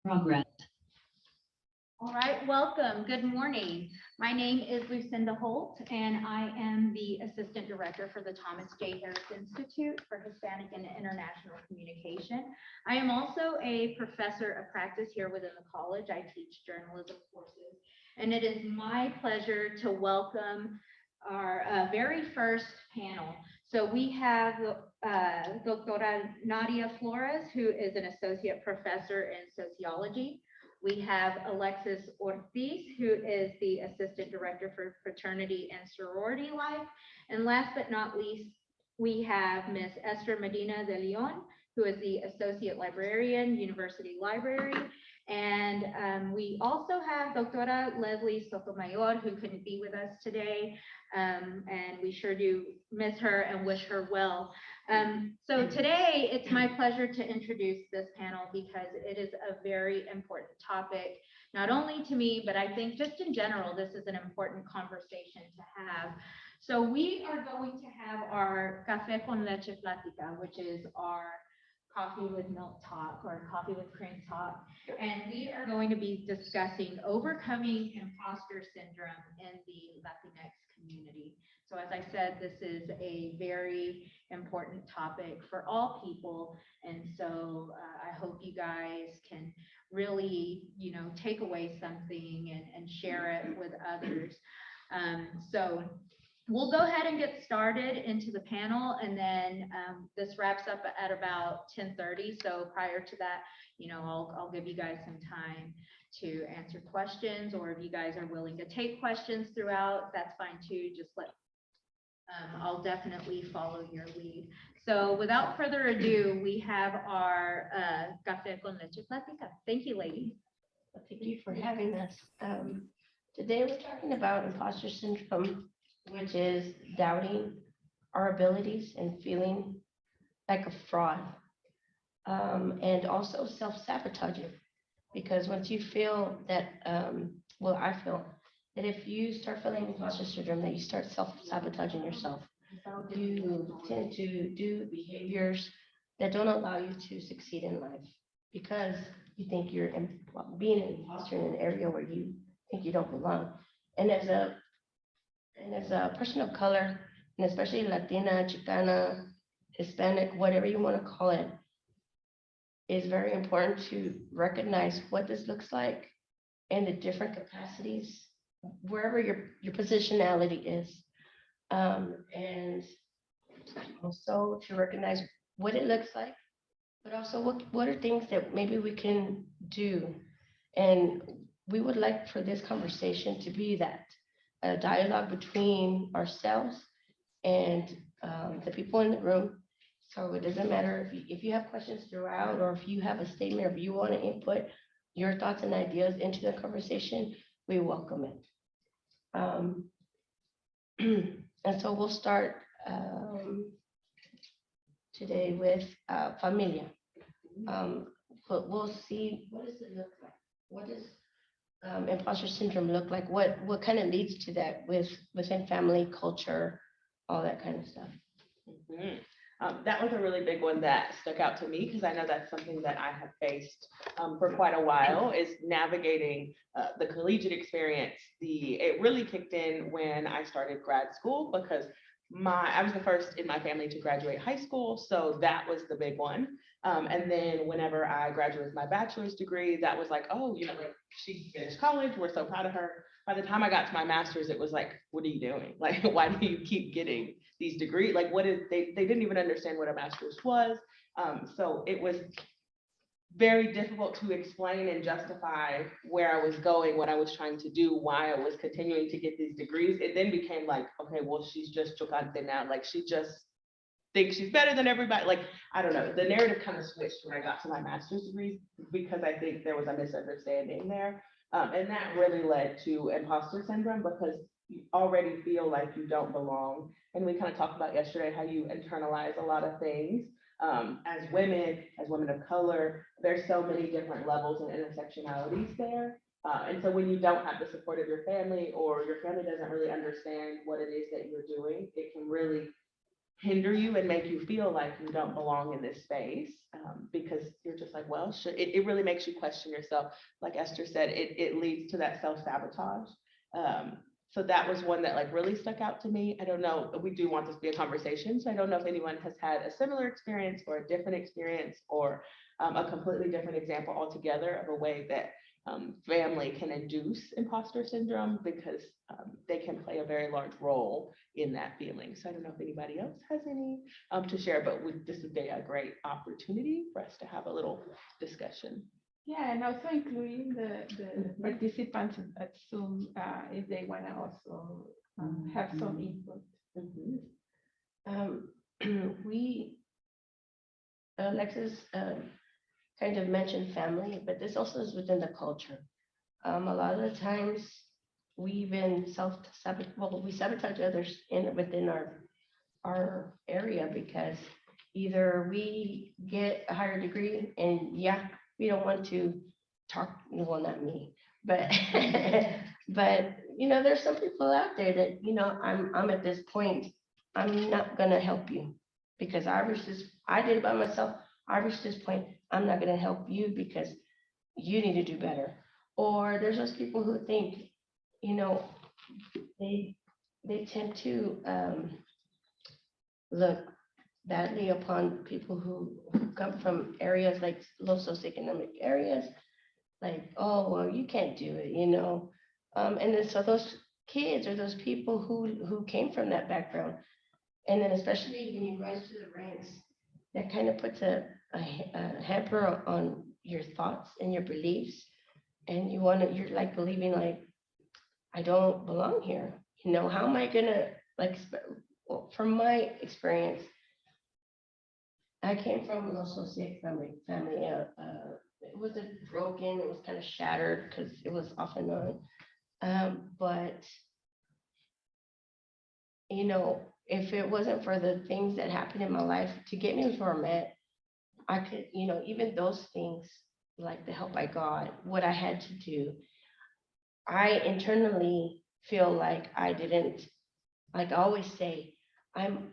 Progress. All right, welcome. Good morning. My name is Lucinda Holt, and I am the Assistant Director for the Thomas J. Harris Institute for Hispanic and International Communication. I am also a professor of practice here within the college. I teach journalism courses, and it is my pleasure to welcome our very first panel. So we have Doctora Nadia Flores, who is an associate professor in sociology. We have Alexis Ortiz, who is the assistant director for fraternity and sorority life. And last but not least, we have Miss Esther Medina DeLeon, who is the associate librarian, University Library. And we also have Doctora Leslie Sotomayor, who couldn't be with us today. And we sure do miss her and wish her well. So today, it's my pleasure to introduce this panel because it is a very important topic, not only to me, but I think just in general, this is an important conversation to have. So we are going to have our Café con Leche Plática, which is our coffee with milk talk or coffee with cream talk. And we are going to be discussing overcoming imposter syndrome in the Latinx community. So as I said, this is a very important topic for all people. And so I hope you guys can really, take away something and share it with others. So we'll go ahead and get started into the panel, and then this wraps up at about 10:30. So prior to that, I'll give you guys some time to answer questions, or if you guys are willing to take questions throughout, that's fine too. Just I'll definitely follow your lead. So without further ado, we have our Café con Leche Plática. Thank you, ladies. Thank you for having us. Today we're talking about imposter syndrome, which is doubting our abilities and feeling like a fraud, and also self-sabotaging. Because once you feel that, I feel that if you start feeling imposter syndrome, that you start self-sabotaging yourself. You tend to do behaviors that don't allow you to succeed in life because you think you're being an imposter in an area where you think you don't belong. And as a person of color, and especially Latina, Chicana, Hispanic, whatever you want to call it, it's very important to recognize what this looks like and the different capacities, wherever your positionality is. And also to recognize what it looks like, but also what are things that maybe we can do. And we would like for this conversation to be that, a dialogue between ourselves and the people in the room. So it doesn't matter if you have questions throughout, or if you have a statement, or if you want to input your thoughts and ideas into the conversation, we welcome it. And so we'll start today with familia. But we'll see, what does it look like? What does imposter syndrome look like? What kind of leads to that within family, culture, all that kind of stuff? Mm-hmm. That was a really big one that stuck out to me because I know that's something that I have faced for quite a while, is navigating the collegiate experience. It really kicked in when I started grad school because I was the first in my family to graduate high school, so that was the big one. And then whenever I graduated with my bachelor's degree, that was like, oh, like she finished college, we're so proud of her. By the time I got to my master's, it was like, what are you doing? Like, why do you keep getting these degrees? Like, they didn't even understand what a master's was. So it was very difficult to explain and justify where I was going, what I was trying to do, why I was continuing to get these degrees. It then became like, okay, well, she's just chocante now. Like, she just thinks she's better than everybody. Like, I don't know. The narrative kind of switched when I got to my master's degree because I think there was a misunderstanding there. And that really led to imposter syndrome because you already feel like you don't belong. And we kind of talked about yesterday how you internalize a lot of things. As women of color, there's so many different levels and intersectionalities there. And so when you don't have the support of your family, or your family doesn't really understand what it is that you're doing, it can really hinder you and make you feel like you don't belong in this space, because you're just like, well, it really makes you question yourself. Like Esther said, it leads to that self-sabotage. So that was one that like really stuck out to me. I don't know, we do want this to be a conversation, so I don't know if anyone has had a similar experience or a different experience or a completely different example altogether of a way that family can induce imposter syndrome, because they can play a very large role in that feeling. So I don't know if anybody else has any to share, but this would be a great opportunity for us to have a little discussion. Yeah, and also including the participants at Zoom, if they want to also have some input. Alexis kind of mentioned family, but this also is within the culture. A lot of the times we even we sabotage others within our area, because either we get a higher degree and we don't want to talk, well, not me, but but there's some people out there that I'm at this point, I'm not gonna help you because I did it by myself. I reached this point, I'm not gonna help you because you need to do better. Or there's those people who think, they tend to look badly upon people who come from areas like low socioeconomic areas, like, oh, well, you can't do it, and then so those kids or those people who came from that background, and then especially when you rise to the ranks, that kind of puts a hamper on your thoughts and your beliefs, and you're like believing like, I don't belong here. How am I gonna, like, from my experience, I came from a low socioeconomic family. It wasn't broken, it was kind of shattered because it was off and on. But if it wasn't for the things that happened in my life to get me where I'm at, I could, even those things, like the help I got, what I had to do, I internally feel like I didn't, like I always say, I'm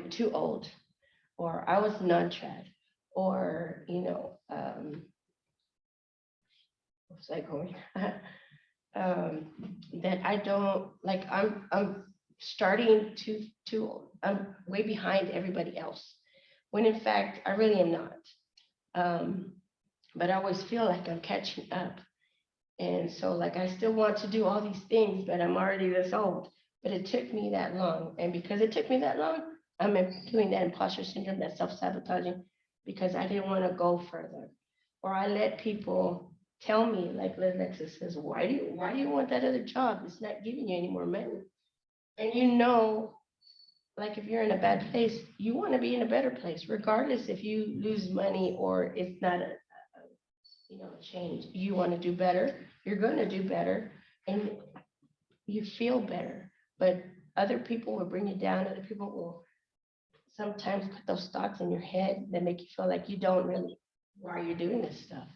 too old, or I was non-trad, or, what was I going? That I don't, like, I'm starting I'm way behind everybody else, when in fact, I really am not. But I always feel like I'm catching up. And so like, I still want to do all these things, but I'm already this old. But it took me that long. And because it took me that long, I'm doing that imposter syndrome, that self-sabotaging, because I didn't want to go further. Or I let people tell me, like Alexis says, why do you want that other job? It's not giving you any more money. And like if you're in a bad place, you want to be in a better place, regardless if you lose money or it's not a change. You want to do better, you're going to do better, and you feel better. But other people will bring you down. Other people will sometimes put those thoughts in your head that make you feel like you don't really, why are you doing this stuff?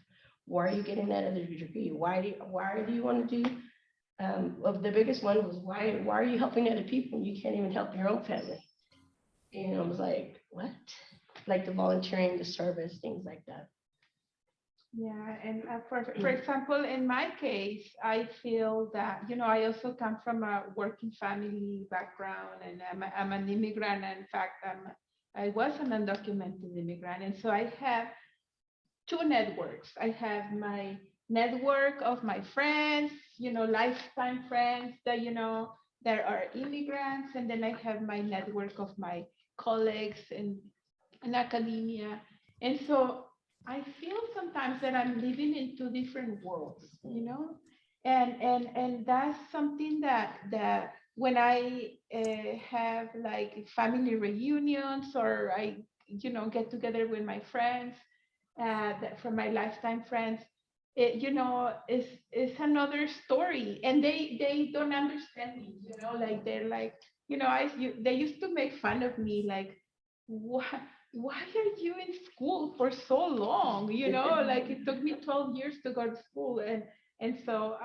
Why are you getting that other degree? Why do you want to do, the biggest one was, why are you helping other people when you can't even help your own family? I was like, what? Like the volunteering, the service, things like that. Yeah, and for example, in my case, I feel that, I also come from a working family background, and I'm an immigrant. In fact, I was an undocumented immigrant. And so I have two networks. I have my network of my friends, lifetime friends that, that are immigrants. And then I have my network of my colleagues in academia. And so I feel sometimes that I'm living in two different worlds, and that's something that when I have like family reunions, or I, get together with my friends, from my lifetime friends, it's another story, and they don't understand me, like they're like, they used to make fun of me, like, why are you in school for so long? Like it took me 12 years to go to school. And so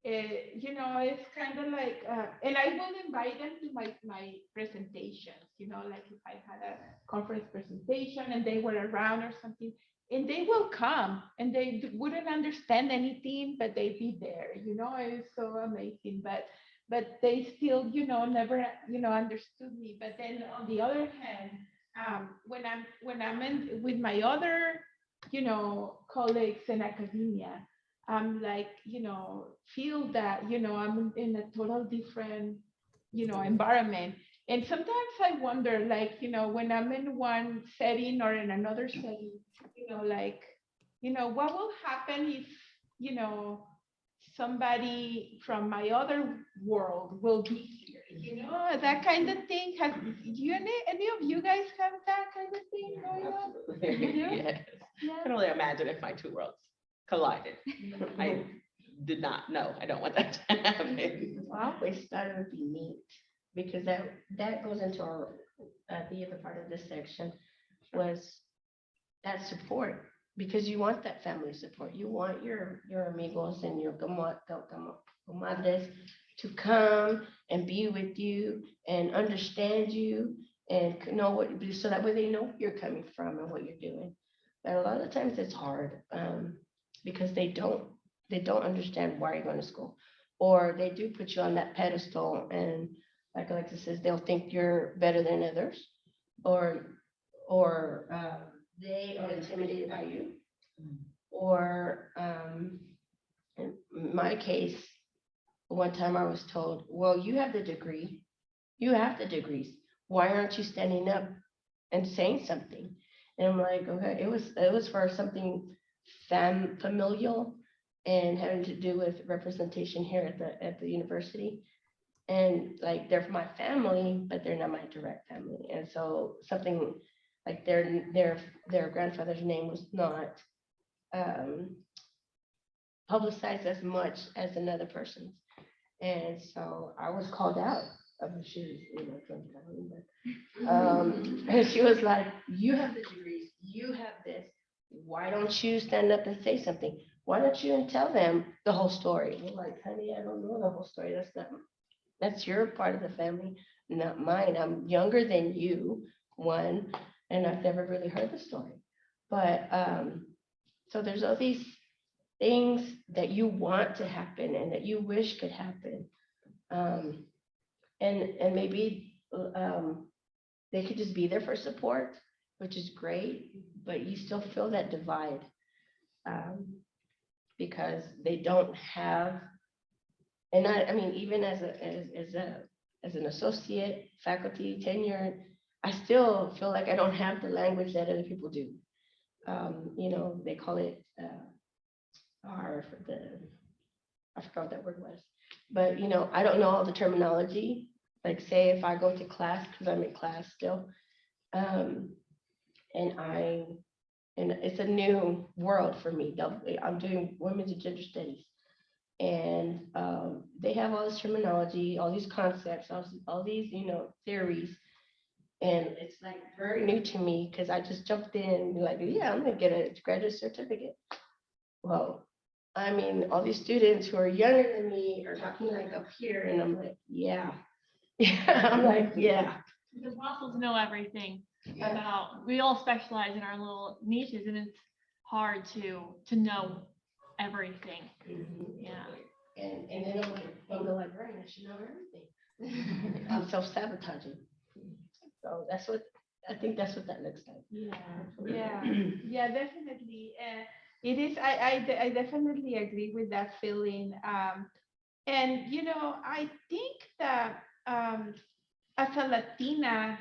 it's kind of like, and I will invite them to my presentations, like if I had a conference presentation and they were around or something, and they will come and they wouldn't understand anything, but they'd be there, it's so amazing. But they still, never, understood me. But then on the other hand, when I'm in with my other, colleagues in academia, I'm like, feel that, I'm in a total different, environment. And sometimes I wonder, like, when I'm in one setting or in another setting, like, what will happen if, you know, somebody from my other world will be here, that kind of thing. Have you, any of you guys have that kind of thing going on? Absolutely. You do? Yes. I Yeah. can only imagine if my two worlds collided. I did not know. I don't want that to happen. I always thought it would be neat because that goes into our the other part of this section was that support, because you want that family support. You want your amigos and your comadres to come and be with you and understand you and know what you do, so that way they know where you're coming from and what you're doing. But a lot of times it's hard because they don't understand why you're going to school, or they do put you on that pedestal, and like Alexis says, they'll think you're better than others, or they are intimidated by you, or in my case, one time I was told, well, you have the degree, you have the degrees, why aren't you standing up and saying something? And I'm like, okay, it was for something familial and having to do with representation here at the university. And like they're my family, but they're not my direct family. And so something like their grandfather's name was not um, publicized as much as another person's. And so I was called out. I mean, she was, drunk driving, but and she was like, "You have the degrees, you have this. Why don't you stand up and say something? Why don't you and tell them the whole story?" We're like, "Honey, I don't know the whole story. That's your part of the family, not mine. I'm younger than you, one, and I've never really heard the story." But so there's all these things that you want to happen and that you wish could happen. Um, and maybe they could just be there for support, which is great, but you still feel that divide um, because they don't have. And I mean, even as an associate faculty tenured, I still feel like I don't have the language that other people do. They call it I forgot what that word was, but I don't know all the terminology. Like say if I go to class, because I'm in class still, and it's a new world for me. I'm doing women's and gender studies, and they have all this terminology, all these concepts, all these theories, and it's like very new to me because I just jumped in like, yeah, I'm gonna get a graduate certificate. Well, I mean, all these students who are younger than me are talking like up here, and I'm like, yeah, yeah, I'm like, yeah, It's impossible to know everything yeah. about, we all specialize in our little niches, and it's hard to know everything. Yeah. And then I'm the librarian, I should know everything. I'm self-sabotaging. So I think that's what that looks like. Yeah, definitely. It is. I definitely agree with that feeling. And I think that as a Latina,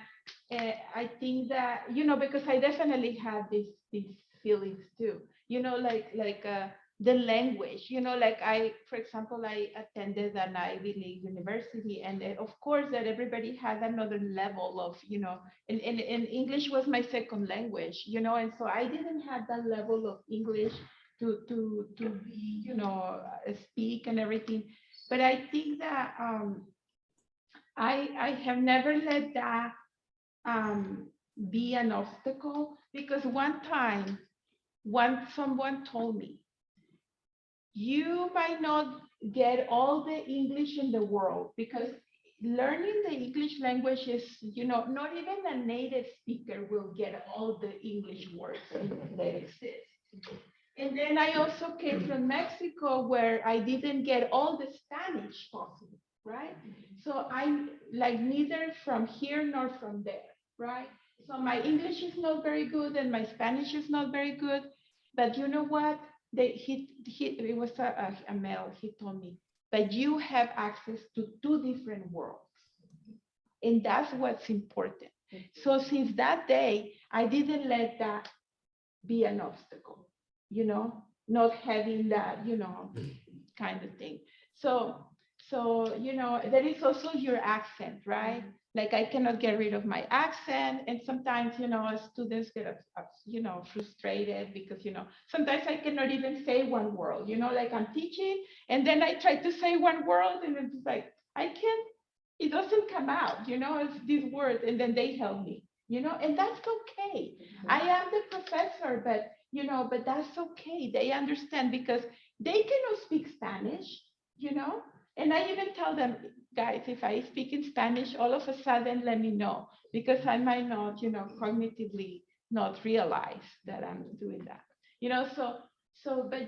I think that because I definitely had these feelings too. The language. Like for example, I attended an Ivy League university, and of course that everybody had another level of and English was my second language, and so I didn't have that level of English to be speak and everything. But I think that I have never let that be an obstacle, because one time someone told me, you might not get all the English in the world, because learning the English language is, not even a native speaker will get all the English words that exist. And then I also came from Mexico, where I didn't get all the Spanish possible, right? So I'm like neither from here nor from there, right? So my English is not very good and my Spanish is not very good. But you know what? It was a male, he told me, but you have access to two different worlds. And that's what's important. So since that day, I didn't let that be an obstacle, not having that, kind of thing. So, there is also your accent, right? Like I cannot get rid of my accent. And sometimes, students get, frustrated because, sometimes I cannot even say one word, like I'm teaching and then I try to say one word and it's like, I can't, it doesn't come out, it's this word. And then they help me, and that's okay. I am the professor, but that's okay. They understand because they cannot speak Spanish, and I even tell them, guys, if I speak in Spanish, all of a sudden, let me know, because I might not, cognitively not realize that I'm doing that, but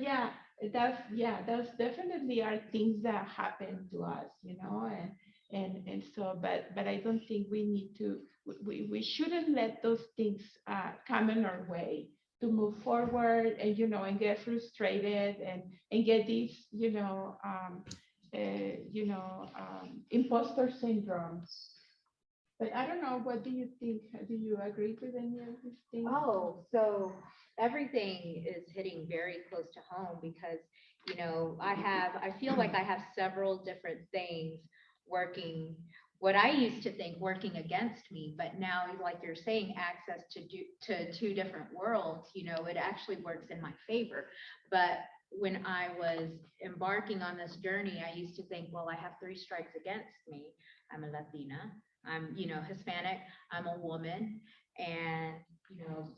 that's definitely are things that happen to us, and so, but I don't think we need to, we shouldn't let those things come in our way to move forward, and and get frustrated and get these imposter syndrome. But I don't know, what do you think? Do you agree with any of these things? Oh, so everything is hitting very close to home because, I feel like I have several different things working, what I used to think working against me, but now, like you're saying, access to two different worlds, it actually works in my favor. But when I was embarking on this journey, I used to think, well, I have three strikes against me. I'm a Latina, I'm, Hispanic, I'm a woman, and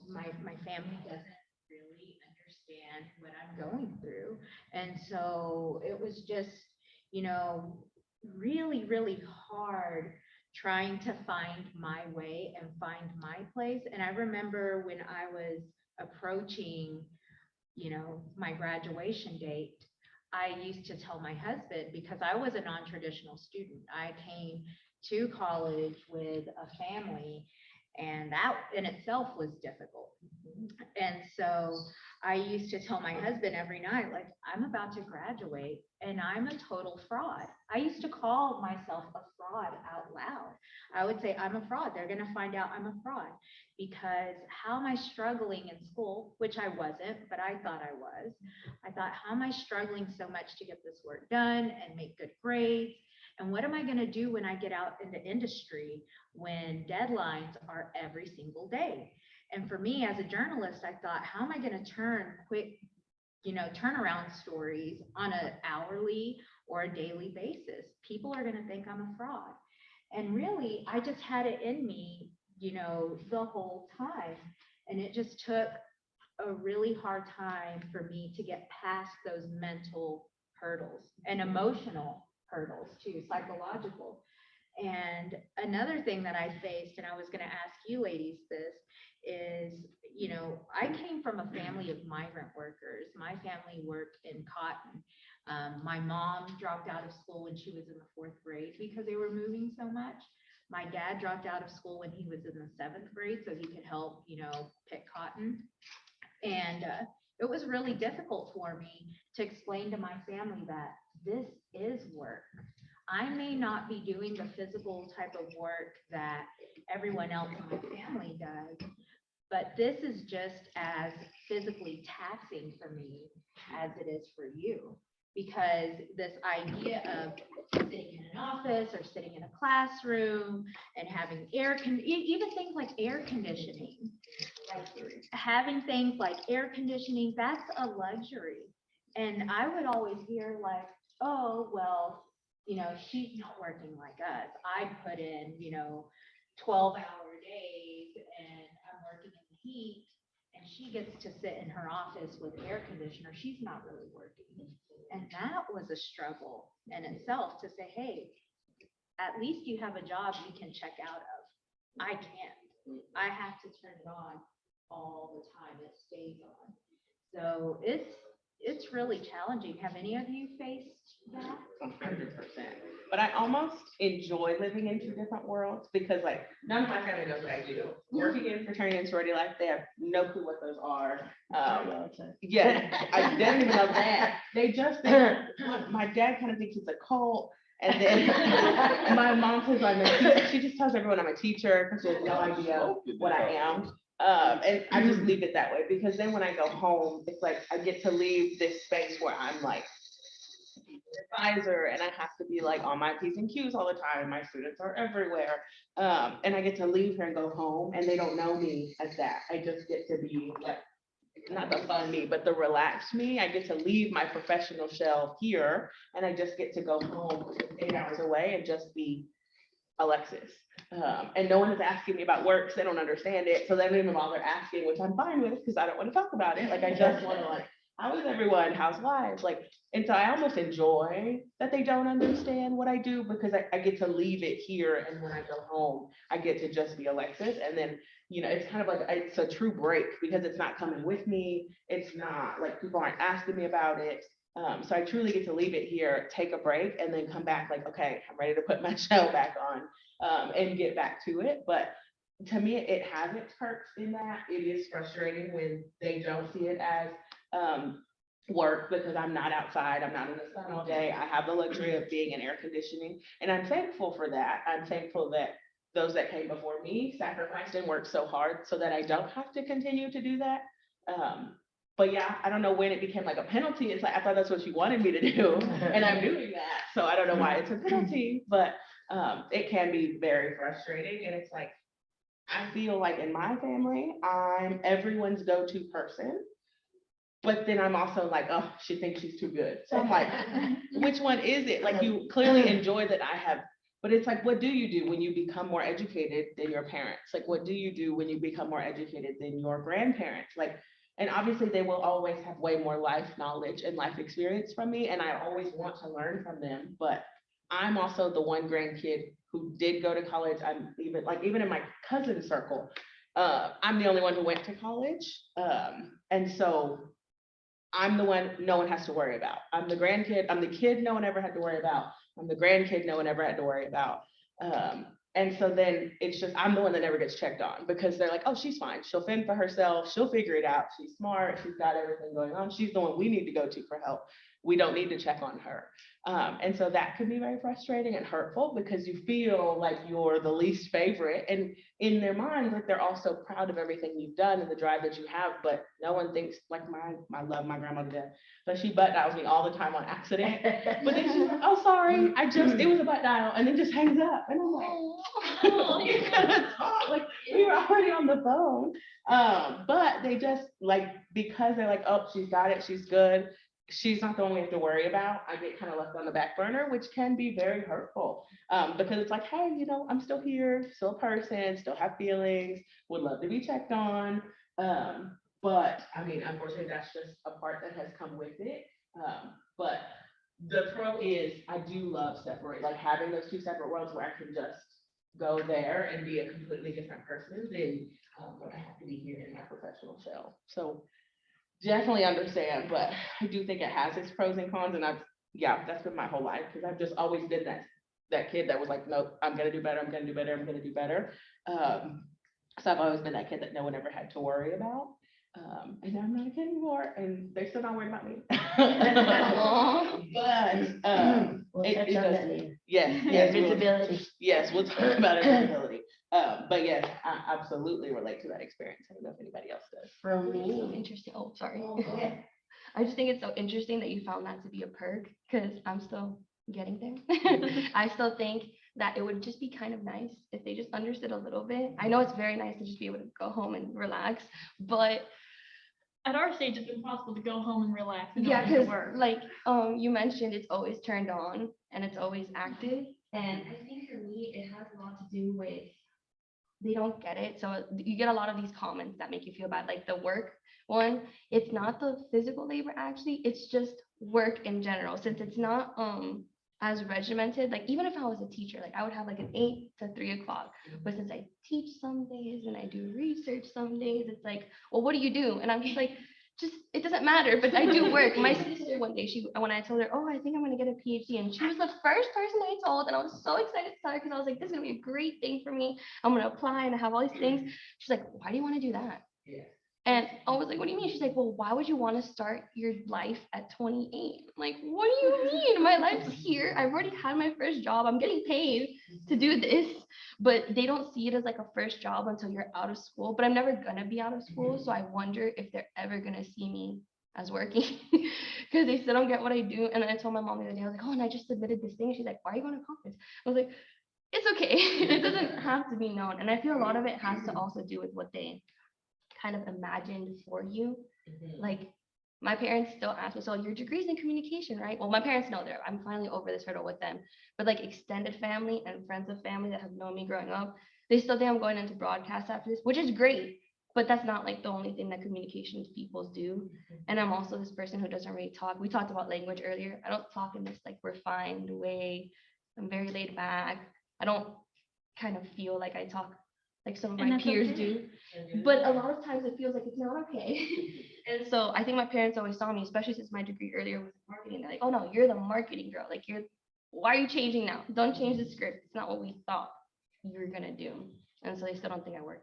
my family doesn't really understand what I'm going through. And so it was just, really, really hard trying to find my way and find my place. And I remember when I was approaching, my graduation date, I used to tell my husband, because I was a non-traditional student. I came to college with a family, and that in itself was difficult. And so I used to tell my husband every night, like, I'm about to graduate and I'm a total fraud. I used to call myself a fraud out loud. I would say, I'm a fraud. They're going to find out I'm a fraud, because how am I struggling in school, which I wasn't, but I thought I was. I thought, how am I struggling so much to get this work done and make good grades? And what am I going to do when I get out in the industry when deadlines are every single day? And for me as a journalist, I thought, how am I going to turn quick, turnaround stories on an hourly or a daily basis? People are going to think I'm a fraud. And really, I just had it in me, the whole time. And it just took a really hard time for me to get past those mental hurdles and emotional hurdles too, psychological. And another thing that I faced, and I was going to ask you ladies this, is, I came from a family of migrant workers. My family worked in cotton. My mom dropped out of school when she was in the 4th grade because they were moving so much. My dad dropped out of school when he was in the 7th grade so he could help, pick cotton. And it was really difficult for me to explain to my family that this is work. I may not be doing the physical type of work that everyone else in my family does, but this is just as physically taxing for me as it is for you. Because this idea of sitting in an office or sitting in a classroom and having even things like air conditioning, having things like air conditioning, that's a luxury. And I would always hear like, oh, well, she's not working like us. I put in, 12-hour days and I'm working in the heat and she gets to sit in her office with air conditioner, she's not really working. And that was a struggle in itself to say, hey, at least you have a job you can check out of. I can't. I have to turn it on all the time. It stays on. So it's really challenging. Have any of you faced that? 100%. But I almost enjoy living in two different worlds because like none of my family knows what I do. Working in fraternity and sorority life, they have no clue what those are. Yeah, I didn't even know that. They just think, my dad kind of thinks it's a cult. And then my mom says I'm a teacher. She just tells everyone I'm a teacher because she has no idea what I am. And I just leave it that way because then when I go home, it's like I get to leave this space where I'm like advisor and I have to be like on my P's and Q's all the time. My students are everywhere. And I get to leave here and go home and they don't know me as that. I just get to be like, not the fun me, but the relaxed me. I get to leave my professional shell here and I just get to go home 8 hours away and just be Alexis. And no one is asking me about work, so they don't understand it. So they don't even bother asking, which I'm fine with because I don't want to talk about it. Like I just want to like, how is everyone? How's lives? Like, and so I almost enjoy that they don't understand what I do because I get to leave it here. And when I go home, I get to just be Alexis. And then, you know, it's kind of like, it's a true break because it's not coming with me. It's not like people aren't asking me about it. So I truly get to leave it here, take a break, and then come back like, okay, I'm ready to put my show back on and get back to it. But to me, it has its perks in that it is frustrating when they don't see it as work because I'm not outside, I'm not in the sun all day. I have the luxury of being in air conditioning, and I'm thankful for that. I'm thankful that those that came before me sacrificed and worked so hard so that I don't have to continue to do that. But yeah, I don't know when it became like a penalty. It's like, I thought that's what you wanted me to do, and I'm doing that. So I don't know why it's a penalty, but it can be very frustrating. And it's like, I feel like in my family, I'm everyone's go-to person. But then I'm also like, oh, she thinks she's too good. So I'm like, which one is it? Like you clearly enjoy that I have, but it's like, what do you do when you become more educated than your parents? Like, what do you do when you become more educated than your grandparents? Like, and obviously they will always have way more life knowledge and life experience from me. And I always want to learn from them, but I'm also the one grandkid who did go to college. I'm even in my cousin circle, I'm the only one who went to college. And so I'm the one no one has to worry about. I'm the grandkid, I'm the kid no one ever had to worry about. I'm the grandkid no one ever had to worry about. And so then it's just, I'm the one that never gets checked on because they're like, oh, she's fine. She'll fend for herself. She'll figure it out. She's smart. She's got everything going on. She's the one we need to go to for help. We don't need to check on her. And so that can be very frustrating and hurtful because you feel like you're the least favorite. And in their minds, like they're also proud of everything you've done and the drive that you have, but no one thinks like I love my grandmother to death, but she butt dials me all the time on accident. But then she's like, oh, sorry, it was a butt dial, and then just hangs up. And I'm like, oh, you could have talked, like we were already on the phone. But they just like, because they're like, oh, she's got it, she's good. She's not the one we have to worry about. I get kind of left on the back burner, which can be very hurtful because it's like, hey, you know, I'm still here, still a person, still have feelings, would love to be checked on. But I mean, unfortunately, that's just a part that has come with it. But the pro is I do love like having those two separate worlds where I can just go there and be a completely different person than when I have to be here in my professional shell. So definitely understand, but I do think it has its pros and cons, and that's been my whole life because I've just always been that kid that was like, nope, I'm gonna do better, I'm gonna do better, I'm gonna do better. So I've always been that kid that no one ever had to worry about. And now I'm not a kid anymore, and they're still not worried about me. But We'll touch on that later. yes, Visibility. yes, we'll talk about visibility. But yes, I absolutely relate to that experience. I don't know if anybody else does. For So me, interesting. Oh, sorry. okay. I just think it's so interesting that you found that to be a perk because I'm still getting there. I still think that it would just be kind of nice if they just understood a little bit. I know it's very nice to just be able to go home and relax, but At our stage, it's impossible to go home and relax and yeah, not have to because work. like you mentioned, it's always turned on and it's always active. And I think for me, it has a lot to do with they don't get it. So you get a lot of these comments that make you feel bad. Like the work one, it's not the physical labor actually, it's just work in general. Since it's not as regimented, like even if I was a teacher, like I would have like an 8 to 3 o'clock. But since I teach some days and I do research some days, it's like, well, what do you do? And I'm just like, just it doesn't matter, but I do work. My sister one day, when I told her, oh, I think I'm gonna get a PhD, and she was the first person I told, and I was so excited to tell her because I was like, this is gonna be a great thing for me. I'm gonna apply and I have all these things. She's like, why do you want to do that? Yeah. And I was like, what do you mean? She's like, well, why would you want to start your life at 28? I'm like, what do you mean? My life's here. I've already had my first job. I'm getting paid to do this. But they don't see it as like a first job until you're out of school. But I'm never going to be out of school. So I wonder if they're ever going to see me as working because they still don't get what I do. And then I told my mom the other day, I was like, oh, and I just submitted this thing. She's like, why are you going to conference? I was like, it's okay. It doesn't have to be known. And I feel a lot of it has to also do with what they kind of imagined for you. Like my parents still ask me, so your degree's in communication, right? Well, my parents know that I'm finally over this hurdle with them, but like extended family and friends of family that have known me growing up, they still think I'm going into broadcast after this, which is great, but that's not like the only thing that communications people do. And I'm also this person who doesn't really talk. We talked about language earlier. I don't talk in this like refined way. I'm very laid back. I don't kind of feel like I talk like some of And my that's peers okay. do. But a lot of times it feels like it's not okay. And so I think my parents always saw me, especially since my degree earlier was marketing. They're like, oh no, you're the marketing girl. Like why are you changing now? Don't change the script. It's not what we thought you were gonna do. And so they still don't think I work.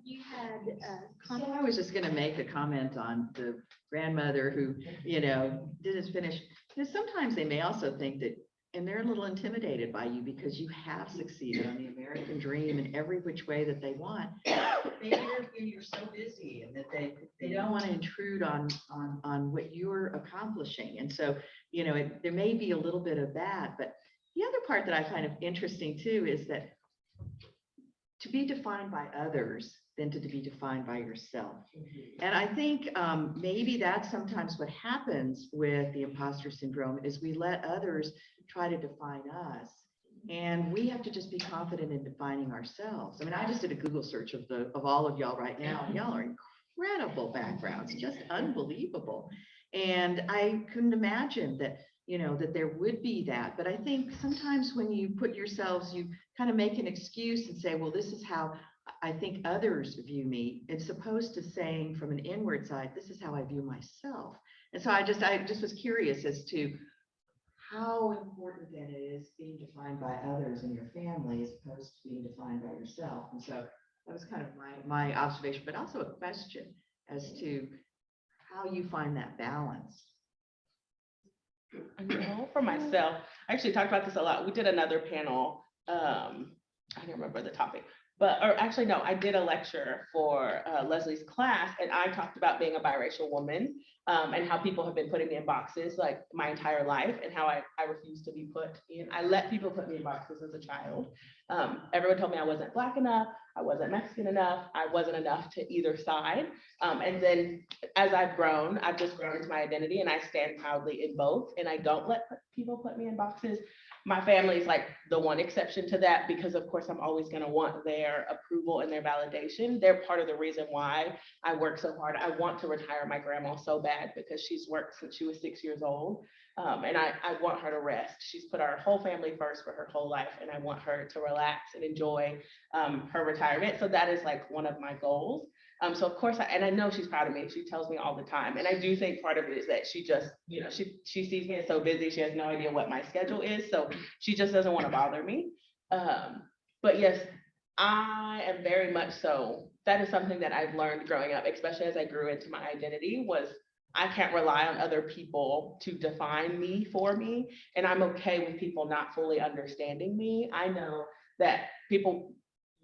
You had So I was just gonna make a comment on the grandmother who, didn't finish. Sometimes they may also think that, and they're a little intimidated by you because you have succeeded on the American dream in every which way that they want. Maybe you're so busy and that they don't want to intrude on what you're accomplishing. And so, there may be a little bit of that, but the other part that I find interesting too is that to be defined by others than to be defined by yourself. And I think maybe that's sometimes what happens with the imposter syndrome is we let others try to define us. And we have to just be confident in defining ourselves. I mean, I just did a Google search of all of y'all right now. And y'all are incredible backgrounds, just unbelievable. And I couldn't imagine that, that there would be that. But I think sometimes when you put yourselves, you kind of make an excuse and say, well, this is how I think others view me. It's opposed to saying from an inward side, this is how I view myself. And so I just was curious as to how important then it is being defined by others in your family as opposed to being defined by yourself. And so that was kind of my observation, but also a question as to how you find that balance. I know for myself, I actually talked about this a lot. We did another panel. I don't remember the topic, I did a lecture for Leslie's class, and I talked about being a biracial woman and how people have been putting me in boxes like my entire life, and how I refuse to be put in. I let people put me in boxes as a child. Everyone told me I wasn't Black enough, I wasn't Mexican enough, I wasn't enough to either side. And then as I've grown, I've just grown into my identity, and I stand proudly in both, and I don't let people put me in boxes. My family is like the one exception to that, because of course I'm always going to want their approval and their validation. They're part of the reason why I work so hard. I want to retire my grandma so bad because she's worked since she was 6 years old. And I want her to rest. She's put our whole family first for her whole life, and I want her to relax and enjoy her retirement. So that is like one of my goals. So of course, and I know she's proud of me. She tells me all the time. And I do think part of it is that she just, she sees me as so busy. She has no idea what my schedule is. So she just doesn't want to bother me. But yes, I am very much so. That is something that I've learned growing up, especially as I grew into my identity, was I can't rely on other people to define me for me. And I'm okay with people not fully understanding me. I know that people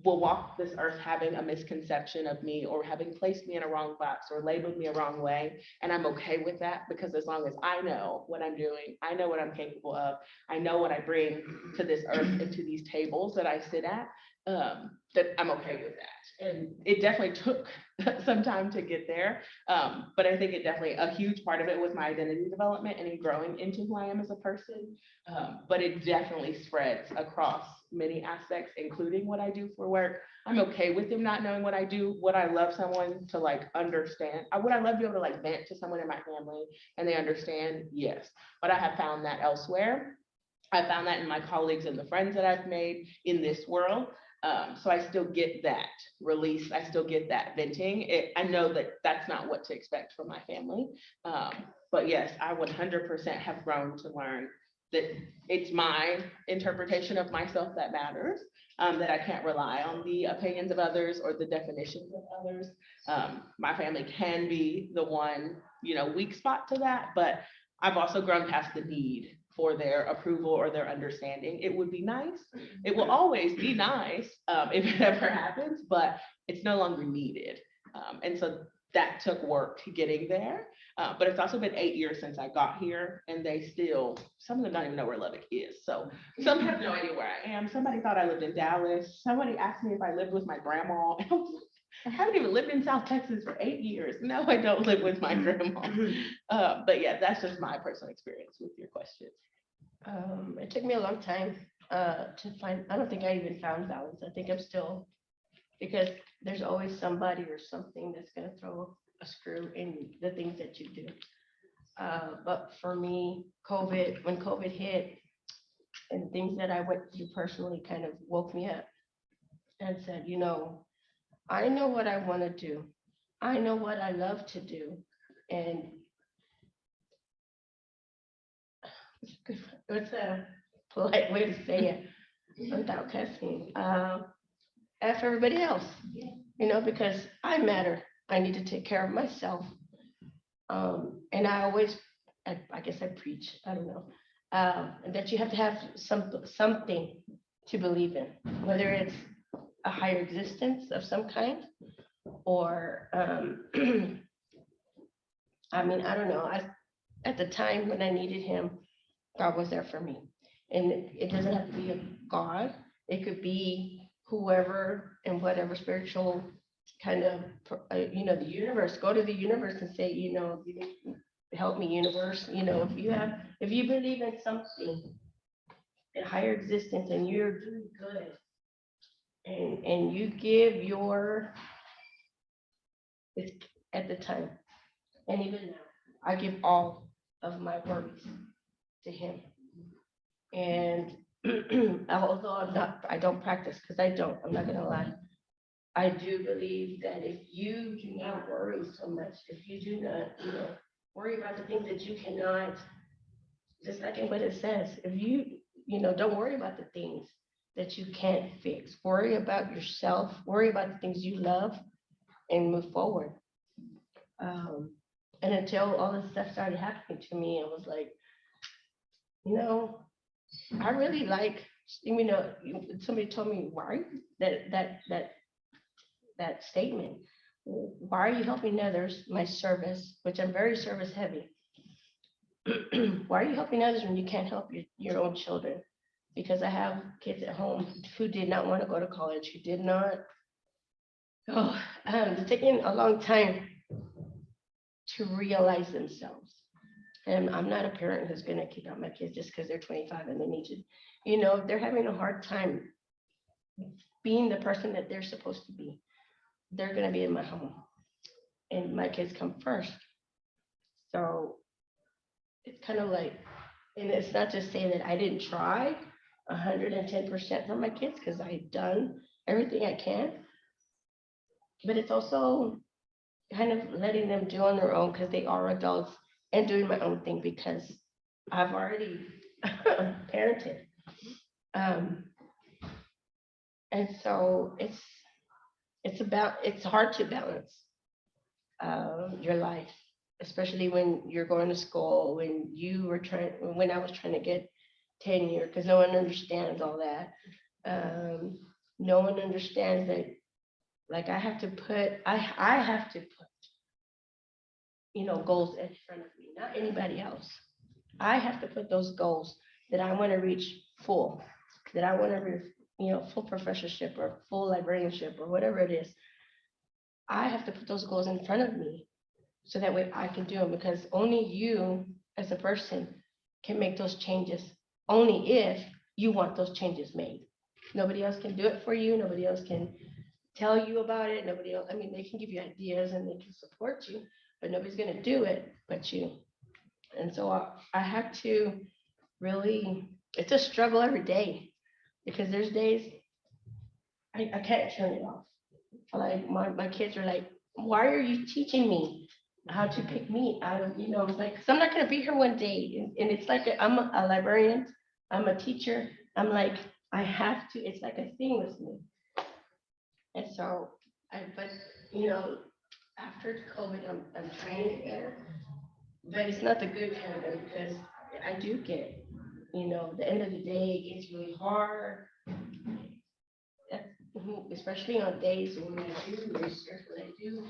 will walk this earth having a misconception of me, or having placed me in a wrong box, or labeled me a wrong way. And I'm okay with that, because as long as I know what I'm doing, I know what I'm capable of, I know what I bring to this earth and to these tables that I sit at, that I'm okay with that. And it definitely took some time to get there. But I think it definitely, a huge part of it was my identity development and in growing into who I am as a person. But it definitely spreads across many aspects, including what I do for work. I'm okay with them not knowing what I do. Would I love someone to like understand? Would I love to be able to like vent to someone in my family and they understand? Yes. But I have found that elsewhere. I found that in my colleagues and the friends that I've made in this world. So I still get that release. I still get that venting. I know that that's not what to expect from my family. But yes, I 100% have grown to learn that it's my interpretation of myself that matters, that I can't rely on the opinions of others or the definitions of others. My family can be the one, weak spot to that, but I've also grown past the need for their approval or their understanding. It would be nice. It will always be nice if it ever happens, but it's no longer needed. And so that took work getting there. But it's also been 8 years since I got here, and some of them don't even know where Lubbock is. So some have no idea where I am. Somebody thought I lived in Dallas. Somebody asked me if I lived with my grandma. I haven't even lived in South Texas for 8 years. No, I don't live with my grandma. But yeah, that's just my personal experience with your question. It took me a long time to find, I don't think I even found balance. I think I'm still, because there's always somebody or something that's going to throw a screw in the things that you do. But for me, when COVID hit and things that I went through personally kind of woke me up and said, I know what I want to do. I know what I love to do. And what's a polite way to say it without cussing? F everybody else, because I matter. I need to take care of myself. And I always, I guess I preach, I don't know, that you have to have something to believe in, whether it's a higher existence of some kind, or I don't know. At the time when I needed him, God was there for me. And it doesn't have to be a God. It could be whoever and whatever spiritual kind of, the universe. Go to the universe and say, help me, universe. If you believe in something, a higher existence, and you're doing good, and you give it's at the time, and even now, I give all of my worries to him. And although I don't practice, because I'm not gonna lie. I do believe that if you do not worry so much, if you do not, worry about the things that you cannot, just like in what it says, if you, don't worry about the things that you can't fix, worry about yourself, worry about the things you love, and move forward. And until all this stuff started happening to me, I was like, I really like, somebody told me, why that statement, why are you helping others, my service, which I'm very service heavy. Why are you helping others when you can't help your own children? Because I have kids at home who did not want to go to college, who did not, it's taking a long time to realize themselves. And I'm not a parent who's going to kick out my kids just because they're 25 and they need to, they're having a hard time being the person that they're supposed to be. They're going to be in my home, and my kids come first. So it's kind of like, and it's not just saying that I didn't try 110% for my kids, because I've done everything I can, but it's also kind of letting them do on their own, because they are adults, and doing my own thing because I've already parented. And so it's hard to balance your life, especially when you're going to school, when I was trying to get tenure, because no one understands all that. No one understands that, like, I have to put goals in front of me, not anybody else. I have to put those goals that I want to reach full, that I want to full professorship or full librarianship or whatever it is, I have to put those goals in front of me so that way I can do them, because only you as a person can make those changes, only if you want those changes made. Nobody else can do it for you. Nobody else can tell you about it. Nobody else, I mean, they can give you ideas and they can support you, but nobody's going to do it but you. And so I have to really, it's a struggle every day, because there's days I can't turn it off. Like my kids are like, why are you teaching me how to pick meat out of, it's like, 'cause I'm not gonna be here one day. And it's like, I'm a librarian, I'm a teacher. I'm like, I have to, it's like a thing with me. And so, but after COVID, I'm trying to get better. But it's not the good kind of better, because I do get, the end of the day, it's really hard. Especially on days when I do research, when I do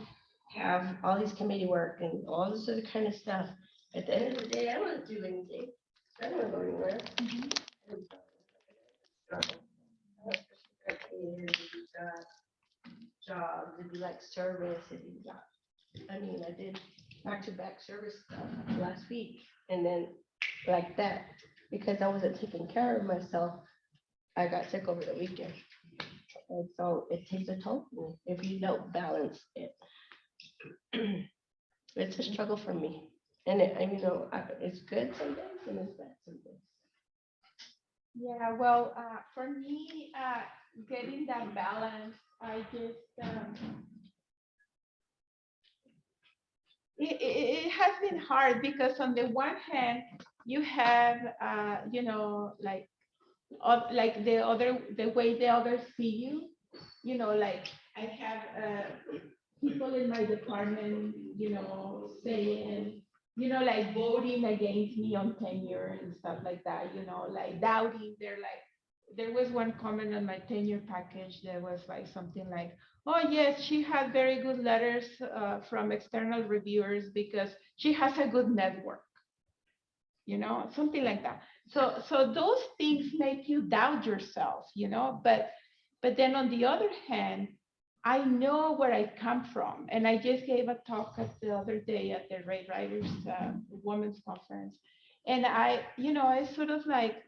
have all these committee work and all this other kind of stuff. At the end of the day, I don't want to do anything. I don't want to go anywhere. Jobs, it'd be like service, I mean, I did back-to-back service stuff last week, and then like that, because I wasn't taking care of myself, I got sick over the weekend. And so it takes a toll on me if you don't balance it. It's a struggle for me. And it's good some days and it's bad some days. Yeah, well, for me, getting that balance, I just, it has been hard, because on the one hand, you have, the way the others see you, like I have people in my department, saying, like voting against me on tenure and stuff like that, like doubting. There was one comment on my tenure package that was like something like, oh yes, she had very good letters from external reviewers because she has a good network, something like that. So those things make you doubt yourself, but then on the other hand, I know where I come from. And I just gave a talk the other day at the Ray Writers Women's Conference. And I sort of like,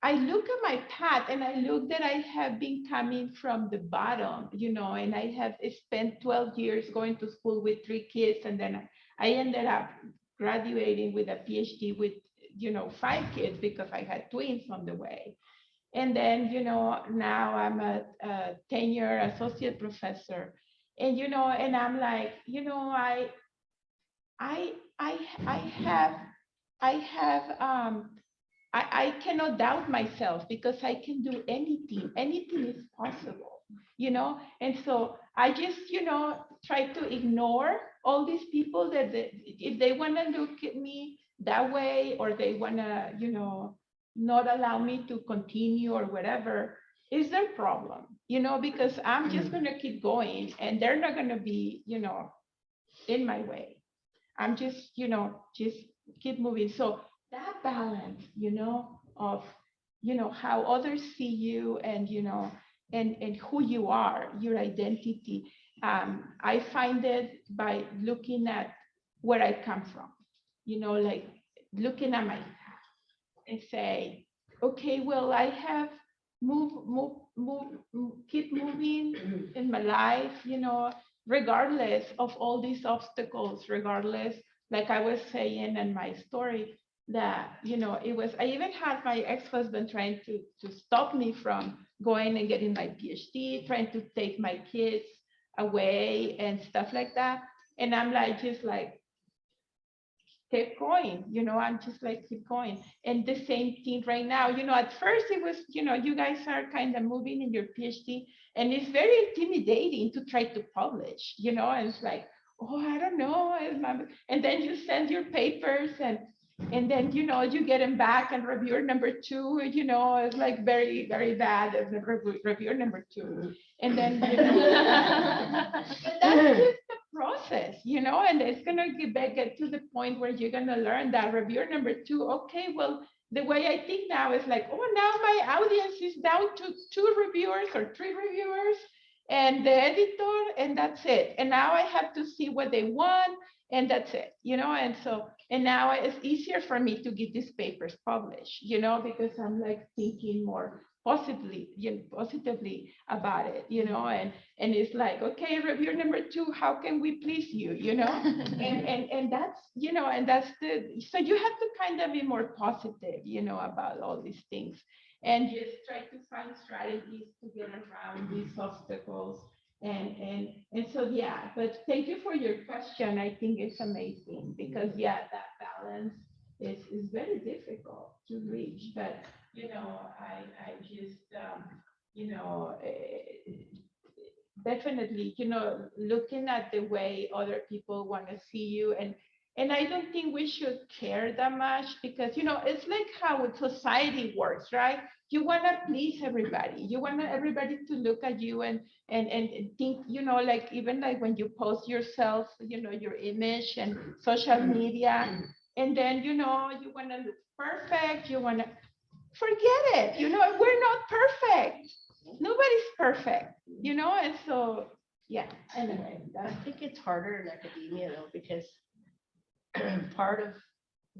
I look at my path and I look that I have been coming from the bottom, and I have spent 12 years going to school with 3 kids. And then I ended up graduating with a PhD with, 5 kids, because I had twins on the way. And then, now I'm a tenure associate professor. And, and I'm like, I cannot doubt myself, because I can do anything. Anything is possible, And so I just, try to ignore all these people that if they want to look at me that way, or they want to, not allow me to continue or whatever, is their problem, because I'm just going to keep going, and they're not going to be, in my way. I'm just, just keep moving. So that balance, of, how others see you, and, and who you are, your identity. I find it by looking at where I come from, like looking at my and say, okay, well, I have keep moving in my life, regardless of all these obstacles, regardless, like I was saying in my story, that, I even had my ex-husband trying to stop me from going and getting my PhD, trying to take my kids away and stuff like that. And I'm like, just like, keep going, I'm just like, keep going. And the same thing right now, at first it was, you guys are kind of moving in your PhD, and it's very intimidating to try to publish, and it's like, oh, I don't know. And then you send your papers, and then, you get them back, and reviewer number 2, is like very, very bad as reviewer number 2. And then, but that's just the process, and it's going to get to the point where you're going to learn that reviewer number 2, okay, well, the way I think now is like, oh, now my audience is down to 2 reviewers or 3 reviewers and the editor, and that's it. And now I have to see what they want, and that's it, and so, and now it's easier for me to get these papers published, because I'm like thinking more positively about it, and it's like, okay, reviewer number 2, how can we please you, and that's, and that's so you have to kind of be more positive, about all these things, and just try to find strategies to get around these obstacles. And so, yeah, but thank you for your question. I think it's amazing because, yeah, that balance is very difficult to reach. But, I just, definitely, looking at the way other people want to see you. And I don't think we should care that much because, it's like how society works, right? You want to please everybody. You want everybody to look at you and think, like even like when you post yourself, your image and social media, and then, you want to look perfect. You want to forget it. We're not perfect. Nobody's perfect, and so, yeah, anyway, I think it's harder in academia though, because part of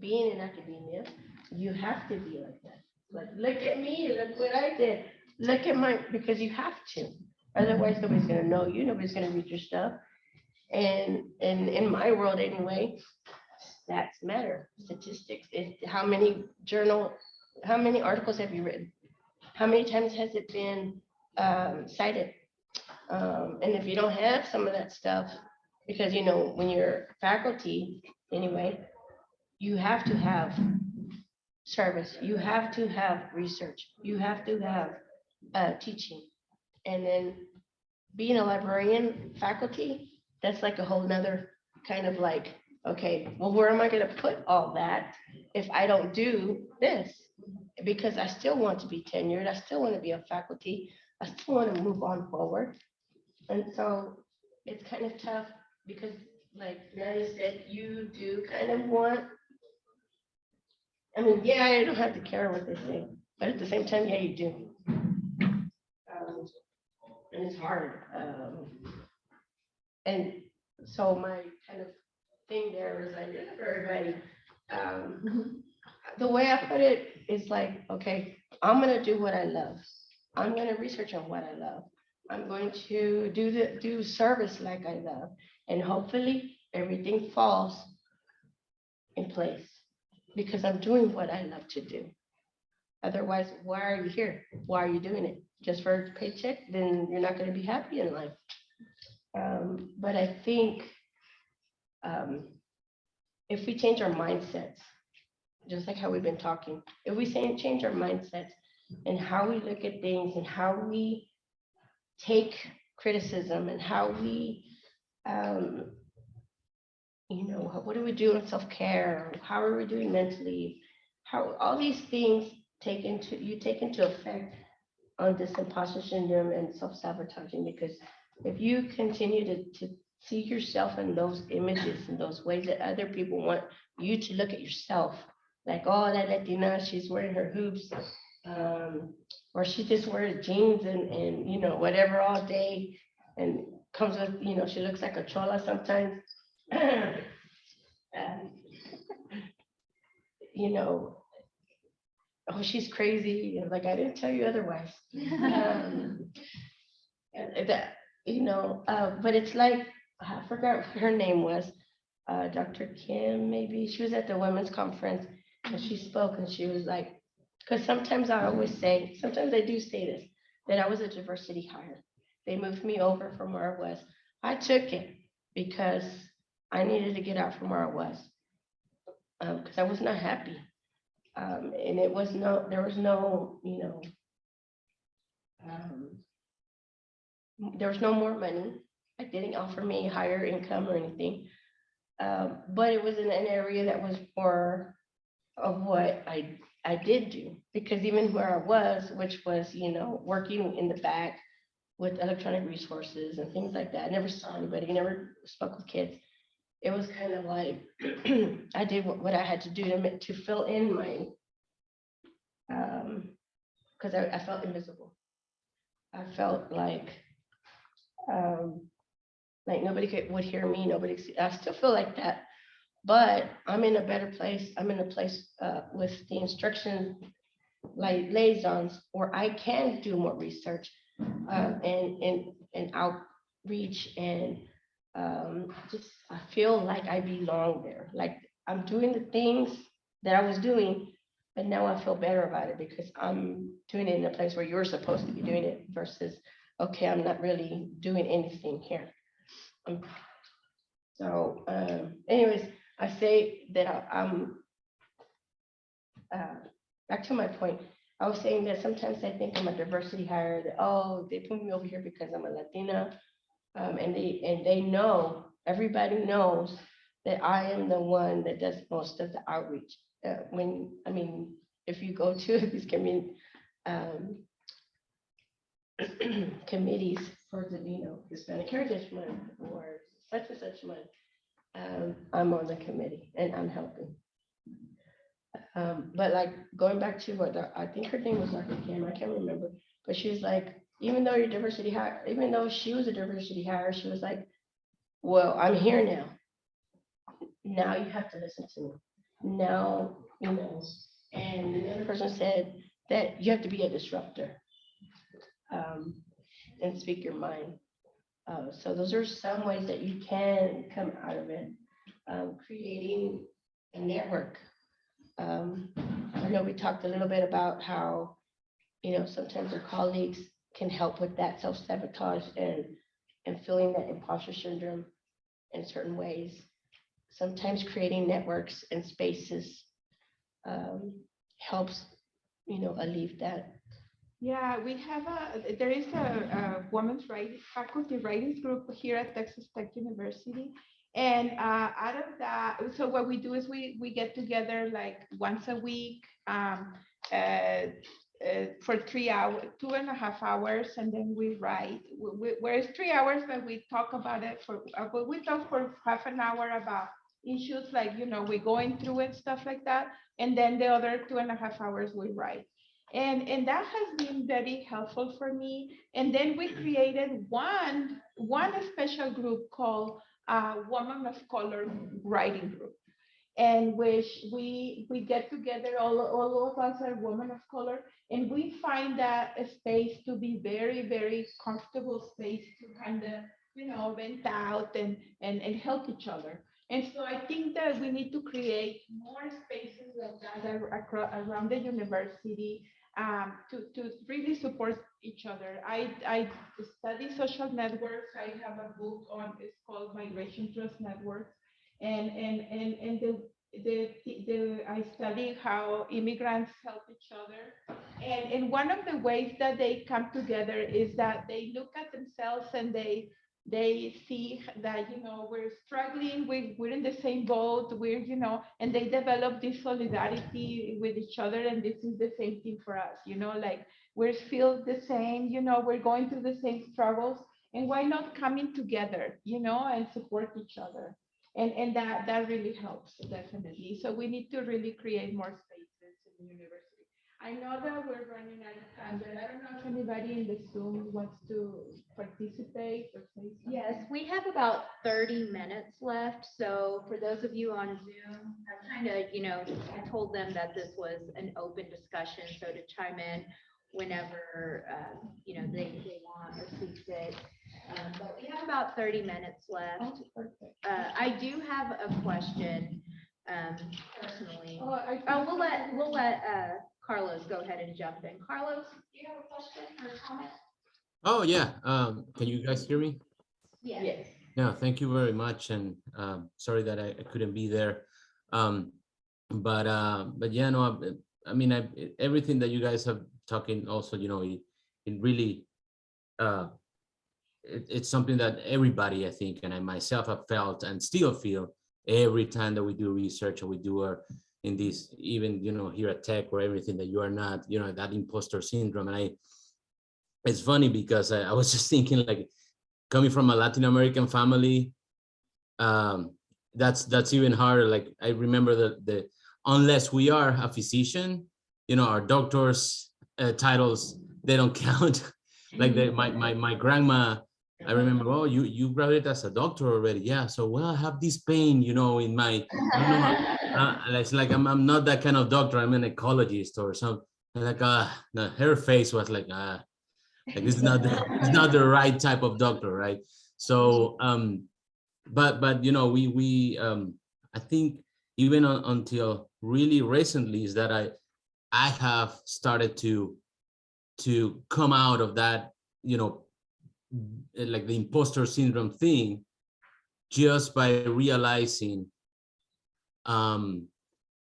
being in academia, you have to be like that. Like, look at me, look what I did. Look at mine, because you have to. Otherwise, nobody's gonna know you, nobody's gonna read your stuff. And in my world anyway, stats matter, statistics. How many articles have you written? How many times has it been cited? And if you don't have some of that stuff, because when you're faculty anyway, you have to have service, you have to have research, you have to have teaching. And then being a librarian faculty, that's like a whole nother kind of like, okay, well, where am I going to put all that if I don't do this? Because I still want to be tenured, I still want to be a faculty, I still want to move on forward. And so it's kind of tough because, like Nadia said, you do kind of want, yeah, I don't have to care what they say, but at the same time, yeah, you do. And it's hard. And so my kind of thing there is like, for everybody, the way I put it is like, okay, I'm gonna do what I love. I'm gonna research on what I love. I'm going to do service like I love, and hopefully everything falls in place because I'm doing what I love to do. Otherwise, why are you here? Why are you doing it? Just for a paycheck? Then you're not going to be happy in life. But I think if we change our mindsets, just like how we've been talking, if we change our mindsets and how we look at things and how we take criticism and how we, what do we do in self-care? How are we doing mentally? How all these things take into effect on this imposter syndrome and self-sabotaging, because if you continue to see yourself in those images and those ways that other people want you to look at yourself, like, oh, that Latina, she's wearing her hoops, or she just wears jeans and whatever all day, and comes with, she looks like a chola sometimes. Oh, she's crazy. Like, I didn't tell you otherwise. But it's like, I forgot what her name was. Dr. Kim, maybe. She was at the women's conference and she spoke and she was like, because sometimes I do say this, that I was a diversity hire. They moved me over from where I was. I took it because I needed to get out from where I was, because I was not happy. And there was no more money. It didn't offer me higher income or anything. But it was in an area that was more of what I did do, because even where I was, which was, working in the back with electronic resources and things like that, I never saw anybody, never spoke with kids. It was kind of like I did what I had to do to fill in because I felt invisible. I felt like nobody would hear me, I still feel like that, but I'm in a better place. I'm in a place with the instruction liaisons where I can do more research and outreach and just I feel like I belong there. Like I'm doing the things that I was doing, but now I feel better about it because I'm doing it in a place where you're supposed to be doing it versus, okay, I'm not really doing anything here. So anyways, I say that I'm back to my point. I was saying that sometimes I think I'm a diversity hire, that, oh, they put me over here because I'm a Latina. And they know, everybody knows that I am the one that does most of the outreach. If you go to these community committees for the, Hispanic Heritage Month or such and such month, I'm on the committee and I'm helping. But like going back to what I think her name was Dr. Kim, I can't remember, but she was like, even though you're diversity hire, even though she was a diversity hire, she was like, well, I'm here now. Now you have to listen to me. Now, and the other person said that you have to be a disruptor and speak your mind. So those are some ways that you can come out of it. Creating a network. I know we talked a little bit about how, sometimes our colleagues can help with that self-sabotage and feeling that imposter syndrome in certain ways. Sometimes creating networks and spaces helps, alleviate that. Yeah, there is a women's faculty writings group here at Texas Tech University. And out of that, so what we do is we get together like once a week for 3 hours, 2.5 hours, and then we write. Whereas 3 hours that we talk about it but we talk for half an hour about issues like, we're going through and stuff like that. And then the other 2.5 hours we write. And that has been very helpful for me. And then we created one special group called Women of Color Writing Group, in which we get together, all of us are women of color, and we find that a space to be very, very comfortable space to kind of, vent out and help each other. And so I think that we need to create more spaces like that around the university to really support each other. I study social networks. I have a book it's called Migration Trust Networks. And I study how immigrants help each other. And one of the ways that they come together is that they look at themselves and they see that, we're struggling, we're in the same boat, and they develop this solidarity with each other. And this is the same thing for us, like we feel the same, we're going through the same struggles. And why not coming together, and support each other? And that really helps, definitely. So we need to really create more spaces in the university. I know that we're running out of time, but I don't know if anybody in the Zoom wants to participate or say something. Yes, we have about 30 minutes left. So for those of you on Zoom, I told them that this was an open discussion, so to chime in whenever, they want or see fit. But we have about 30 minutes left. Oh, perfect. I do have a question, personally. We'll let Carlos go ahead and jump in. Carlos, do you have a question or comment? Oh, yeah. Can you guys hear me? Yes. Yeah, thank you very much. And sorry that I couldn't be there. But yeah, no, everything that you guys have talking also, it really, it's something that everybody, I think, and I myself have felt and still feel every time that we do research or we do our in this, even, here at Tech or everything, that you are not, that imposter syndrome. And it's funny because I was just thinking, like, coming from a Latin American family, that's even harder. Like, I remember the unless we are a physician, our doctors titles, they don't count. Like my grandma, I remember, oh, you graduated as a doctor already. Yeah. So, well, I have this pain, in my, I don't know. It's like, I'm not that kind of doctor. I'm an ecologist or something. Like, no, her face was like this is not it's not the right type of doctor, right? So, but we I think even until really recently is that I have started to come out of that, like the imposter syndrome thing, just by realizing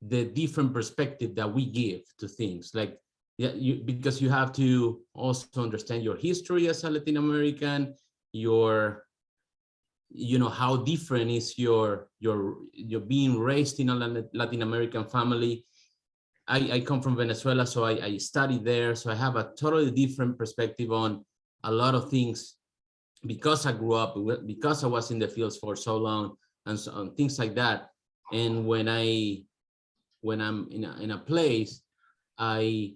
the different perspective that we give to things. Like, yeah, because you have to also understand your history as a Latin American, your how different is your being raised in a Latin American family. I come from Venezuela, so I studied there, so I have a totally different perspective on a lot of things because I grew up, because I was in the fields for so long, and so on, things like that. And when I'm in a place, I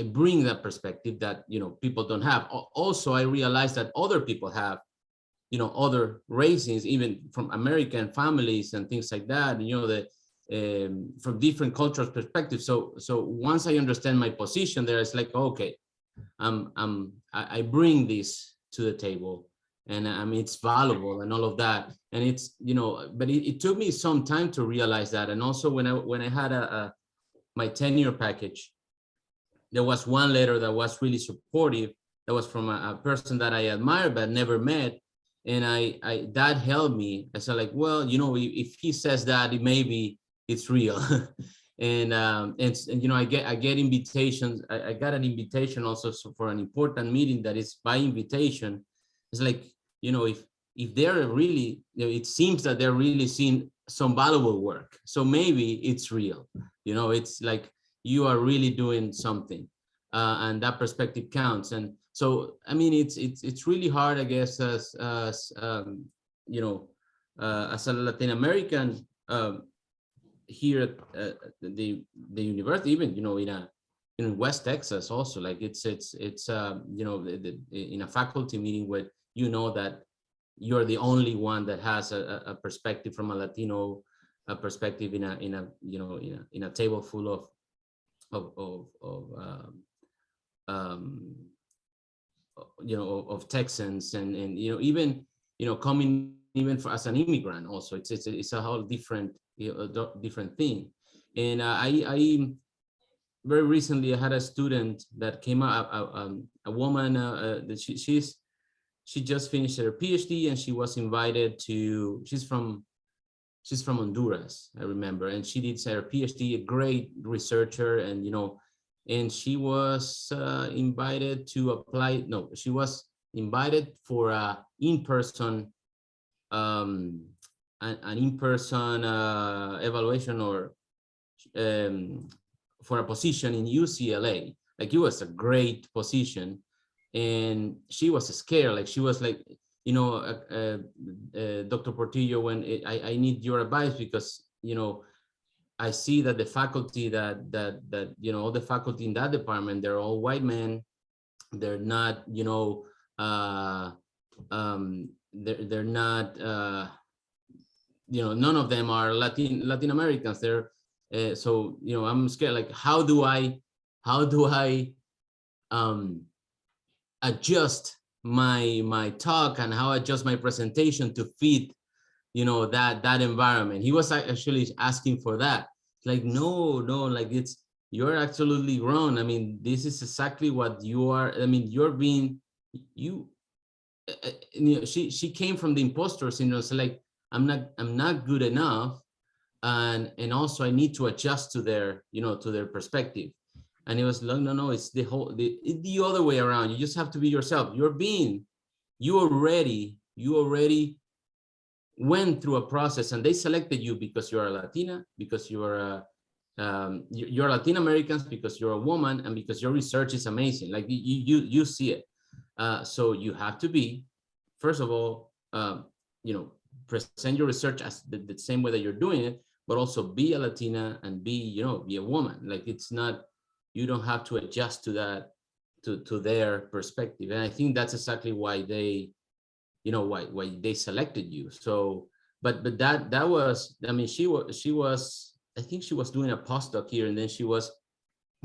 bring that perspective that people don't have. Also, I realize that other people have other races, even from American families and things like that. From different cultural perspectives. So once I understand my position there, it's like, okay, I bring this to the table, and I mean, it's valuable and all of that. And it's, but it took me some time to realize that. And also when I had my tenure package, there was one letter that was really supportive. That was from a person that I admire but never met. And I that helped me. I said, like, well, if he says that, maybe it's real. And I get invitations. I got an invitation also for an important meeting that is by invitation. It's like, if they're really, it seems that they're really seeing some valuable work. So maybe it's real. It's like you are really doing something, and that perspective counts. And so, I mean, it's really hard, I guess, as a Latin American here at the university, even in West Texas, also, like it's in a faculty meeting where that you're the only one that has a perspective from a Latino perspective in a table full of Texans, and even coming even as an immigrant also, it's a whole different different thing. And I very recently I had a student that came out, a woman that she just finished her PhD, and she was invited to, she's from Honduras, I remember, and she did her PhD, a great researcher, and and she was invited to apply. No, she was invited for a in-person an in-person evaluation, or for a position in UCLA. Like, it was a great position, and she was scared. Like, she was like, Dr. Portillo, when I need your advice, because I see that the faculty that all the faculty in that department, they're all white men. They're not they're not none of them are Latin Americans. They're so I'm scared, like, how do I adjust my talk, and how adjust my presentation to fit that environment. He was actually asking for that. Like, no, like, you're absolutely wrong. I mean, this is exactly what you are. I mean, you're being she came from the imposter syndrome. So, like, I'm not good enough, and also I need to adjust to their to their perspective. And it was like, no, it's the other way around. You just have to be yourself. You already went through a process, and they selected you because you are a Latina, because you're Latin Americans, because you're a woman, and because your research is amazing. Like, you see it. So you have to be, first of all, present your research as the same way that you're doing it, but also be a Latina and be a woman. Like, it's not, you don't have to adjust to that, to their perspective. And I think that's exactly why they, why they selected you. So, but that was, I mean, she was, I think she was doing a postdoc here, and then she was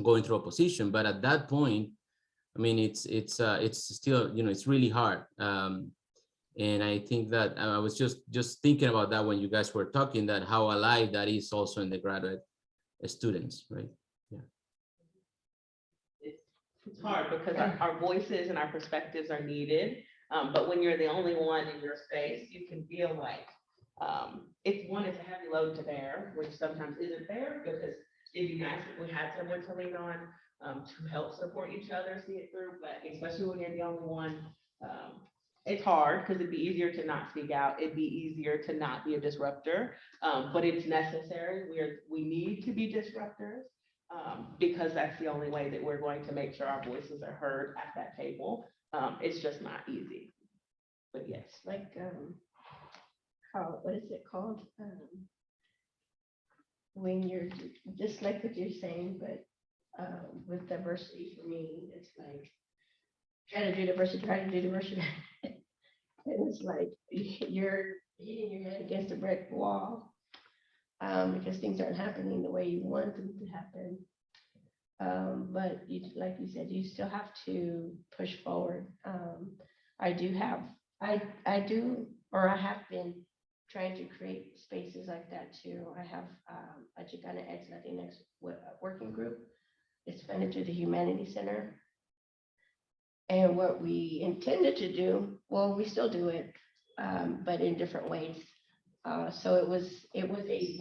going through a position. But at that point, I mean, it's still, it's really hard. And I think that I was just thinking about that when you guys were talking, that how alive that is also in the graduate students, right? Yeah. It's hard because our voices and our perspectives are needed. But when you're the only one in your space, you can feel like it's a heavy load to bear, which sometimes isn't fair, because it'd be nice if we had someone to lean on to help support each other, see it through. But especially when you're the only one, it's hard because it'd be easier to not speak out. It'd be easier to not be a disruptor, but it's necessary. We need to be disruptors because that's the only way that we're going to make sure our voices are heard at that table. It's just not easy, but yes. Like, what is it called? When you're just like what you're saying, but with diversity, for me, it's like try to do diversity. And it's like you're hitting your head against a brick wall because things aren't happening the way you want them to happen. But like you said, you still have to push forward. I have been trying to create spaces like that too. I have a Chicana X Latinx working group. It's funded through the Humanities Center. And what we intended to do, well, we still do it, but in different ways. So it was a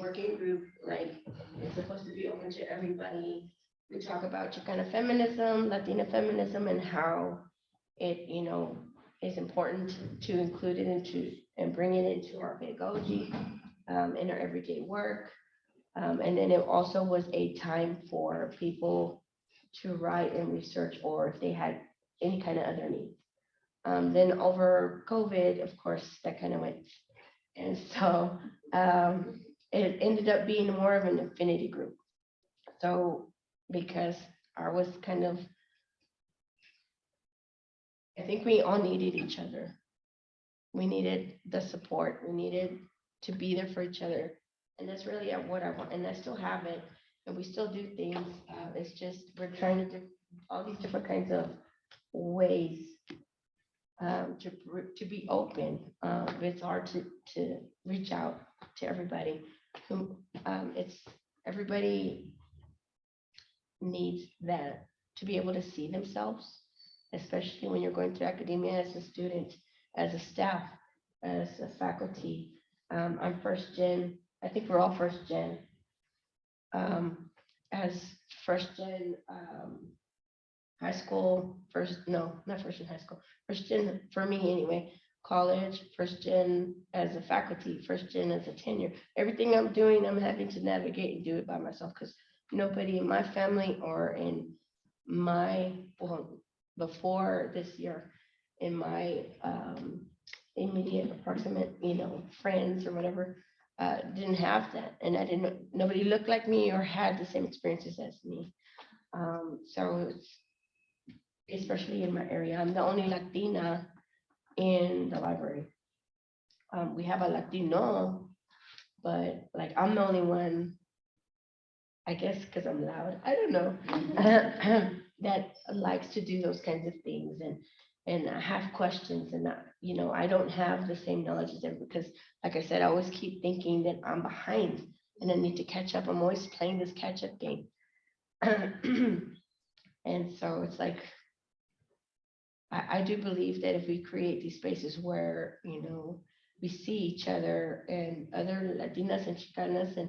working group, like it's supposed to be open to everybody. We talk about Chicana feminism, Latina feminism, and how it, is important to include it and bring it into our pedagogy, in our everyday work. And then it also was a time for people to write and research, or if they had any kind of other needs. Then over COVID, of course, that kind of went. And so it ended up being more of an affinity group. So because I was I think we all needed each other. We needed the support. We needed to be there for each other. And that's really what I want. And I still have it. And we still do things. It's just, we're trying to do all these different kinds of ways to be open. It's hard to reach out to everybody. Everybody needs that, to be able to see themselves, especially when you're going through academia as a student, as a staff, as a faculty. I'm first gen. I think we're all first gen. As first gen high school, not first gen high school, first gen for me anyway, college, first gen as a faculty, first gen as a tenure. Everything I'm doing, I'm having to navigate and do it by myself, because nobody in my family or in my, before this year, in my immediate approximate, friends or whatever, didn't have that. And nobody looked like me or had the same experiences as me. So it's, especially in my area, I'm the only Latina in the library. We have a Latino, but like I'm the only one, I guess because I'm loud, I don't know, that likes to do those kinds of things and I have questions, and I don't have the same knowledge as everyone, because like I said, I always keep thinking that I'm behind and I need to catch up. I'm always playing this catch-up game. And so it's like, I do believe that if we create these spaces where, we see each other and other Latinas and Chicanas and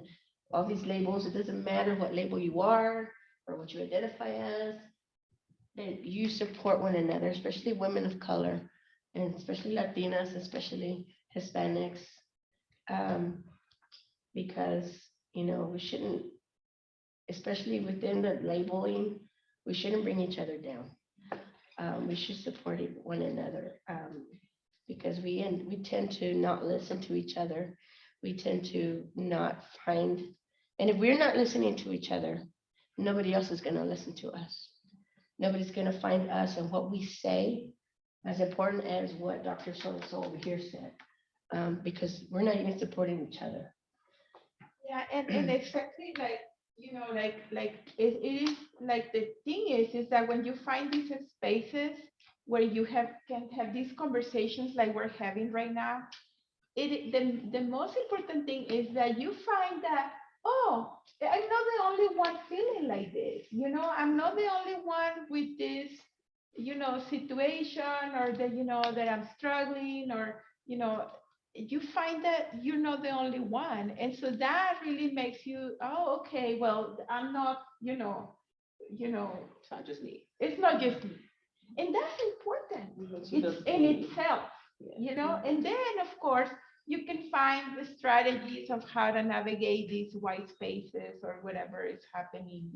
all these labels, it doesn't matter what label you are or what you identify as, that you support one another, especially women of color, and especially Latinas, especially Hispanics, because, we shouldn't, especially within the labeling, we shouldn't bring each other down. We should support one another, because we tend to not listen to each other. We tend to not find, and if we're not listening to each other, nobody else is going to listen to us. Nobody's going to find us and what we say as important as what Dr. So-and-so over here said, because we're not even supporting each other. Yeah, and exactly like, it is like the thing is that when you find these spaces where you can have these conversations like we're having right now, the most important thing is that you find that, oh, I'm not the only one feeling like this, I'm not the only one with this, situation, or that, that I'm struggling, or, you find that you're not the only one. And so that really makes you, oh, okay, well, I'm not, It's not just me. it's not just me. And that's important in itself, and then of course, you can find the strategies of how to navigate these white spaces or whatever is happening,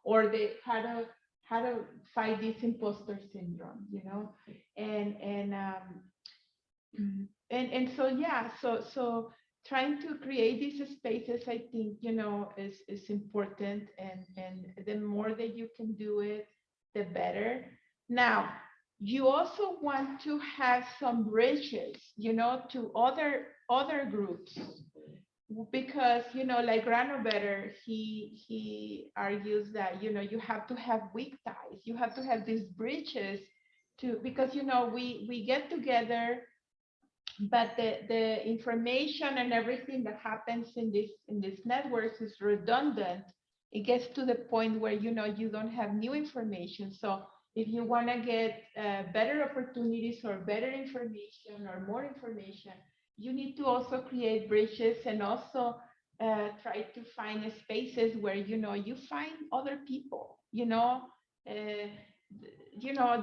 or how to fight this imposter syndrome, and so yeah, so trying to create these spaces, I think, is important, and the more that you can do it, the better. Now, you also want to have some bridges, to other groups, because, like Granovetter, he argues that, you have to have weak ties, you have to have these bridges because, we get together, but the information and everything that happens in this networks is redundant. It gets to the point where, you don't have new information. So if you want to get better opportunities or better information or more information, you need to also create bridges, and also try to find spaces where, you find other people,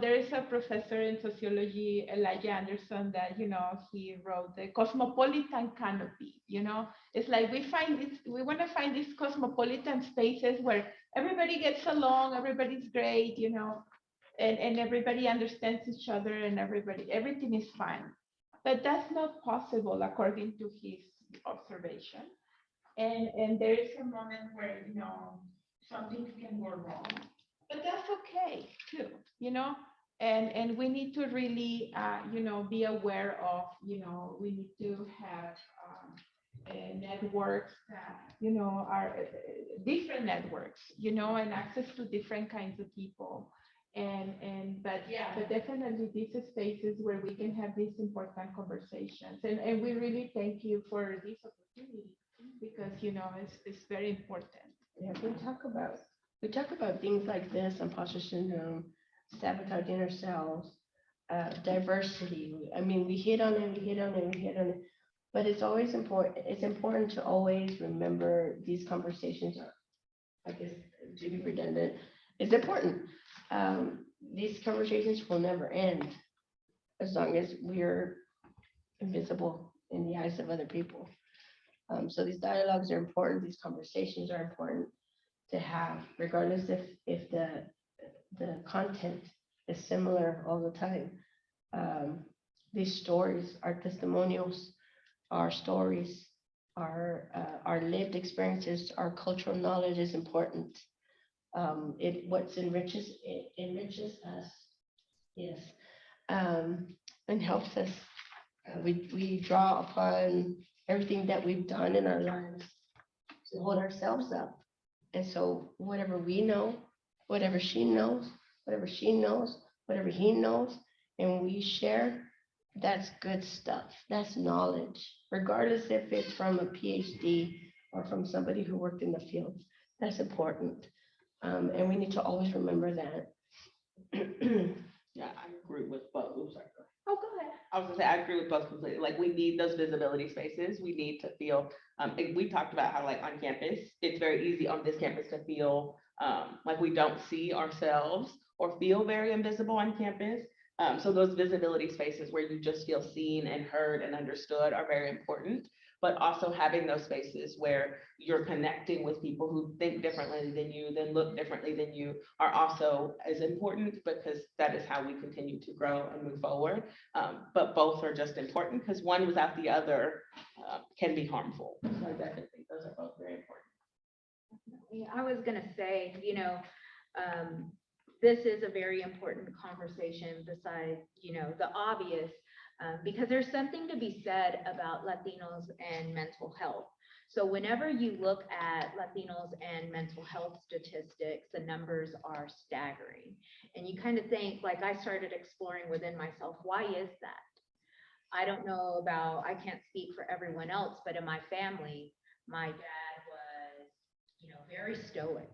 there is a professor in sociology, Elijah Anderson, that, he wrote the cosmopolitan canopy, it's like we want to find these cosmopolitan spaces where everybody gets along, everybody's great, and everybody understands each other, and everything is fine. But that's not possible according to his observation. And there is a moment where, some things can go wrong. But that's okay too, and we need to really, be aware of, we need to have networks that, are different networks, and access to different kinds of people. But definitely these spaces where we can have these important conversations. And we really thank you for this opportunity, because, it's very important. Yeah, we talk about things like this, imposter syndrome, sabotaging ourselves, diversity. I mean, we hit on it, but it's always important. It's important to always remember these conversations are, I guess, to be redundant, it's important. These conversations will never end as long as we're invisible in the eyes of other people. So these dialogues are important. These conversations are important to have, regardless if the content is similar all the time. These stories, our testimonials, our stories, our lived experiences, our cultural knowledge is important. It enriches us, yes, and helps us. We draw upon everything that we've done in our lives to hold ourselves up. And so whatever we know, whatever she knows, whatever she knows, whatever he knows, and we share, that's good stuff. That's knowledge, regardless if it's from a PhD or from somebody who worked in the field. That's important. And we need to always remember that. Yeah, I agree with both. Oops, sorry. Oh, go ahead. I was gonna say, I agree with both completely. Like, we need those visibility spaces. We need to feel, we talked about how, like, on campus, it's very easy on this campus to feel like we don't see ourselves or feel very invisible on campus. So those visibility spaces where you just feel seen and heard and understood are very important. But also having those spaces where you're connecting with people who think differently than you, then look differently than you, are also as important, because that is how we continue to grow and move forward. But both are just important, because one without the other can be harmful. So I definitely think those are both very important. Yeah, I was gonna say, this is a very important conversation besides, the obvious, because there's something to be said about Latinos and mental health. So whenever you look at Latinos and mental health statistics, the numbers are staggering. And you kind of think, like I started exploring within myself, why is that? I don't know about, I can't speak for everyone else, but in my family, my dad was, very stoic,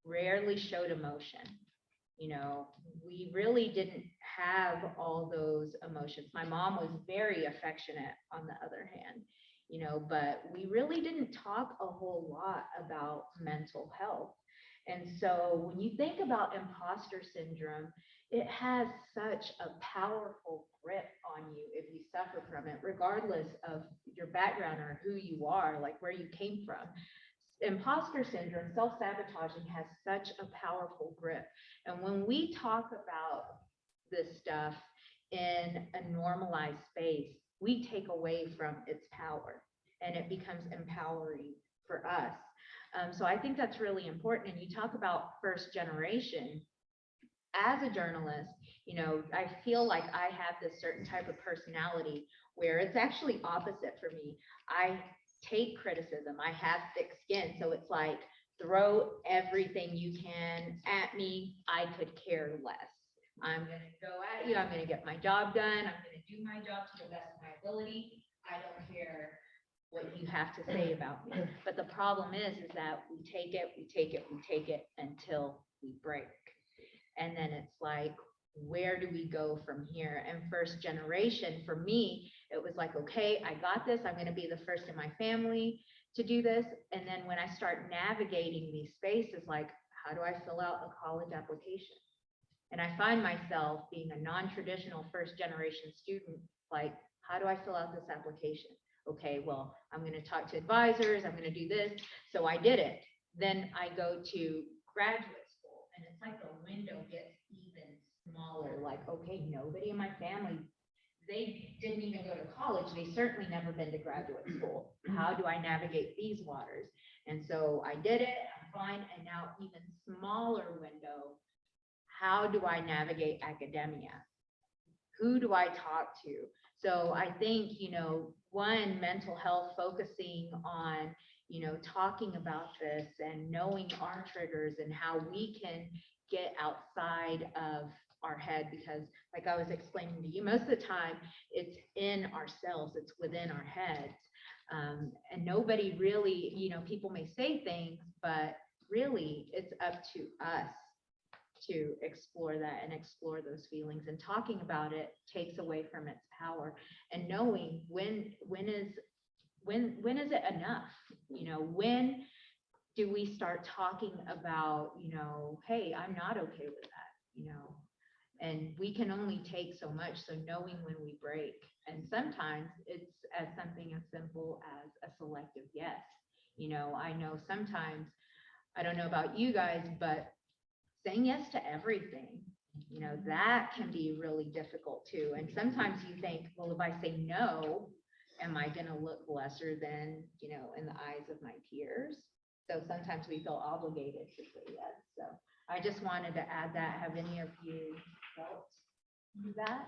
rarely showed emotion. We really didn't have all those emotions. My mom was very affectionate on the other hand, but we really didn't talk a whole lot about mental health. And so when you think about imposter syndrome, it has such a powerful grip on you if you suffer from it, regardless of your background or who you are, like where you came from. Imposter syndrome, self-sabotaging has such a powerful grip. And when we talk about this stuff in a normalized space, we take away from its power and it becomes empowering for us. So I think that's really important. And you talk about first generation. As a journalist, I feel like I have this certain type of personality where it's actually opposite for me. I take criticism. I have thick skin. So it's like, throw everything you can at me. I could care less. I'm going to go at you. I'm going to get my job done. I'm going to do my job to the best of my ability. I don't care what you have to say about me. But the problem is that we take it until we break. And then it's like, where do we go from here? And first generation, for me, it was like, okay, I got this. I'm going to be the first in my family to do this. And then when I start navigating these spaces, like, how do I fill out a college application? And I find myself being a non-traditional first generation student, like, how do I fill out this application? Okay, well, I'm going to talk to advisors. I'm going to do this. So I did it. Then I go to graduate school and it's like the window gets even smaller. Like, okay, nobody in my family, they didn't even go to college. They certainly never been to graduate school. How do I navigate these waters? And so I did it. I'm fine. And now even smaller window. How do I navigate academia? Who do I talk to? So I think, one, mental health, focusing on, talking about this and knowing our triggers and how we can get outside of our head, because like I was explaining to you, most of the time it's in ourselves, it's within our heads. And nobody really, people may say things, but really it's up to us to explore that and explore those feelings, and talking about it takes away from its power. And knowing when is it enough? When do we start talking about, hey, I'm not okay with that, and we can only take so much. So knowing when we break, and sometimes it's as something as simple as a selective yes. I know sometimes, I don't know about you guys, but saying yes to everything, that can be really difficult too. And sometimes you think, well, if I say no, am I going to look lesser than, in the eyes of my peers? So sometimes we feel obligated to say yes. So I just wanted to add that. Have any of you felt that?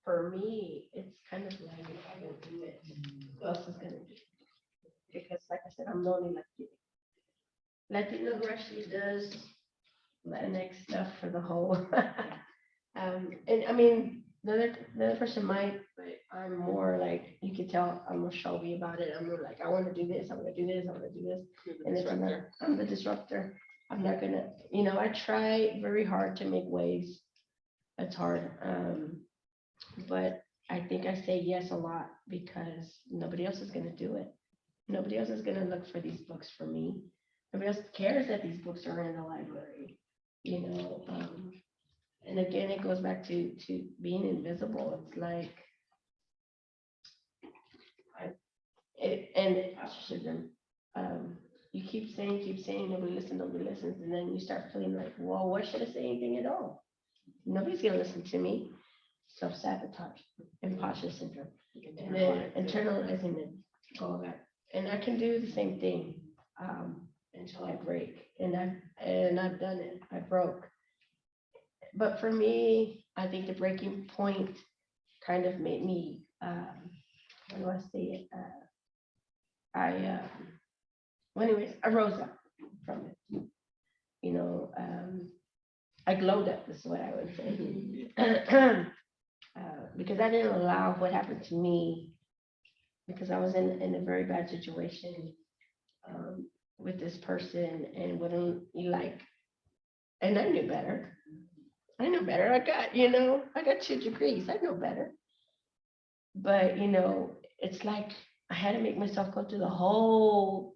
For me, it's kind of like, if I don't do it, who else is gonna do it? Because like I said, I'm the only Latino who actually does Latinx stuff for the whole. And I mean, the other person might, but I'm more like, you can tell I'm more showy about it. I'm more like, I want to do this, I'm gonna do this, I'm gonna do this. And if I'm the disruptor, I'm not gonna, I try very hard to make waves. It's hard. But I think I say yes a lot because nobody else is gonna do it. Nobody else is gonna look for these books for me. Nobody else cares that these books are in the library, and again, it goes back to being invisible. It's like, and imposter syndrome. You keep saying, nobody listens, and then you start feeling like, well, why should I say anything at all? Nobody's gonna listen to me. Self-sabotage, imposter syndrome, and then internalizing it, all that. And I can do the same thing. And until I break. And I've done it. I broke. But for me, I think the breaking point kind of made me, how do I say it? Well, anyways, I rose up from it. You know, I glowed up, is what I would say. Because I didn't allow what happened to me, because I was in a very bad situation with this person, and wouldn't you like, and I knew better. I know better. I got 2 degrees. I know better. But, it's like I had to make myself go through the whole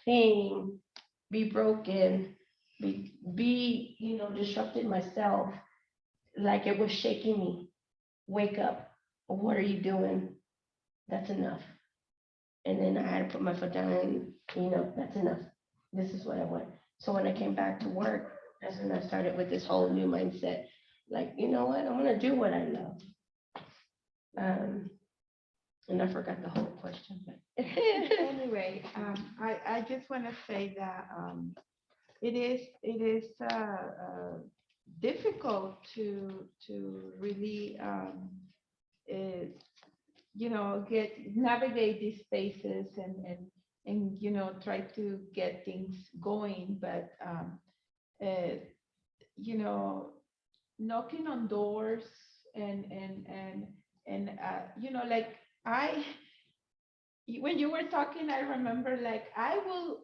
thing, be broken, disrupted myself, like it was shaking me. Wake up. What are you doing? That's enough. And then I had to put my foot down and, that's enough. This is what I want. So when I came back to work, that's when I started with this whole new mindset. Like, you know what? I'm going to do what I love. And I forgot the whole question. But Anyway, I just want to say that it is difficult to really navigate these spaces and try to get things going, but knocking on doors and like when you were talking, I remember like I will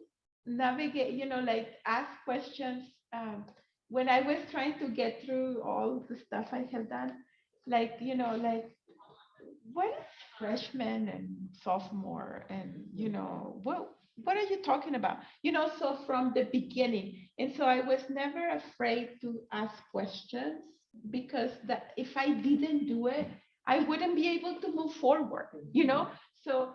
navigate, like ask questions when I was trying to get through all the stuff I have done, like like what is freshman and sophomore, and what are you talking about? So from the beginning, and so I was never afraid to ask questions, because that if I didn't do it, I wouldn't be able to move forward. So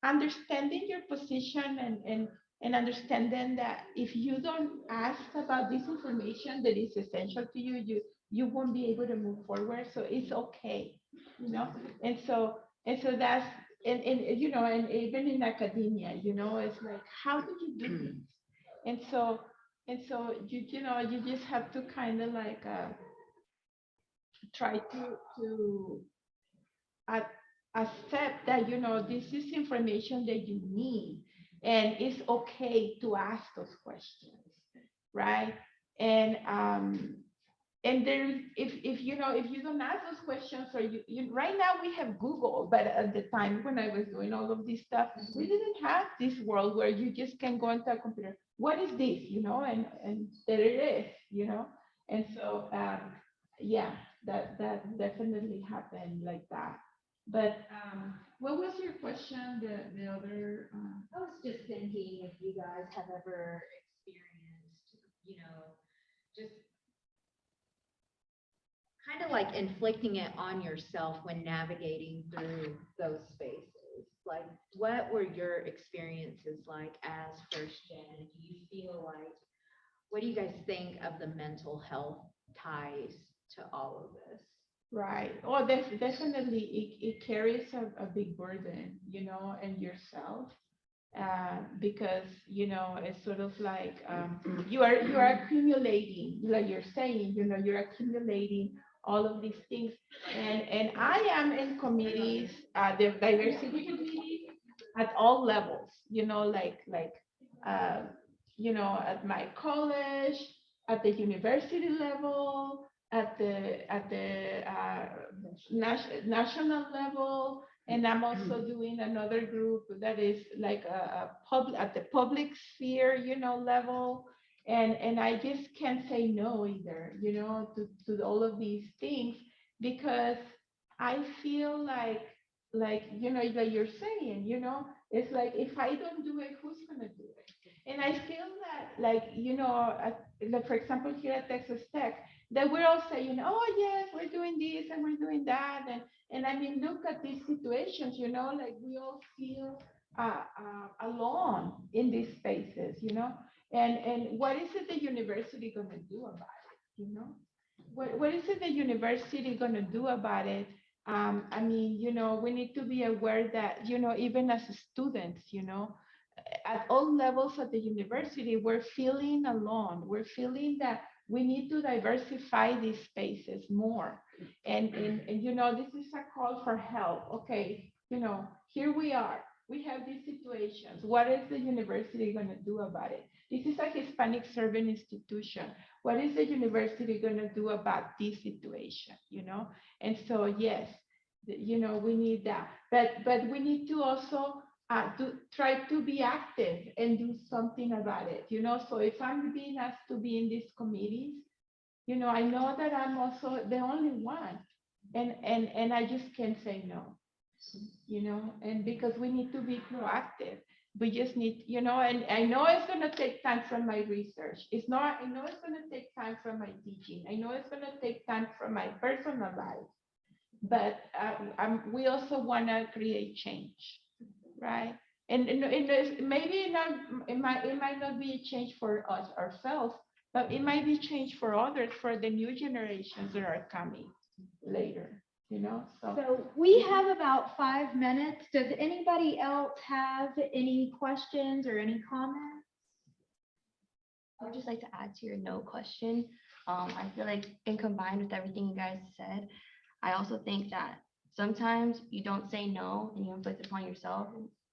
understanding your position and understanding that if you don't ask about this information that is essential to you won't be able to move forward. So it's okay, and so that's and even in academia, it's like, how do you do this? And so you just have to kind of like try to accept that this is information that you need, and it's okay to ask those questions, right? And there, if you don't ask those questions, or you right now we have Google, but at the time when I was doing all of this stuff, we didn't have this world where you just can go into a computer. What is this? And there it is. And so yeah, that definitely happened like that. But what was your question? The other. I was just thinking if you guys have ever experienced, just kind of like inflicting it on yourself when navigating through those spaces. Like, what were your experiences like as first gen? Do you feel like, what do you guys think of the mental health ties to all of this? Right. Oh, definitely, it carries a big burden, and yourself, because it's sort of like you are accumulating, like you're saying, you're accumulating all of these things, and I am in committees, the diversity committees at all levels, at my college, at the university level, at the national level, and I'm also doing another group that is like a public, at the public sphere, level, and I just can't say no either, to all of these things, because I feel like like you're saying, it's like if I don't do it, who's gonna do it? And I feel that, like, like for example, here at Texas Tech, that we're all saying, oh yes, we're doing this and we're doing that, and I mean, look at these situations, like we all feel alone in these spaces, and what is it the university gonna do about it? What is it the university gonna do about it? I mean, we need to be aware that, even as students, at all levels of the university, we're feeling alone. We're feeling that we need to diversify these spaces more. And this is a call for help. Okay, here we are. We have these situations. What is the university going to do about it? This is a Hispanic serving institution. What is the university going to do about this situation? And so, yes, we need that. But we need to also try to be active and do something about it. So if I'm being asked to be in these committees, I know that I'm also the only one, and I just can't say no. And because we need to be proactive, we just need, and I know it's going to take time from my research. I know it's going to take time from my teaching. I know it's going to take time from my personal life, but we also want to create change, right? And maybe it might not be a change for us ourselves, but it might be change for others, for the new generations that are coming later. So we have about 5 minutes. Does anybody else have any questions or any comments? I would just like to add to your no question. I feel like in combined with everything you guys said, I also think that sometimes you don't say no and you inflict it upon yourself.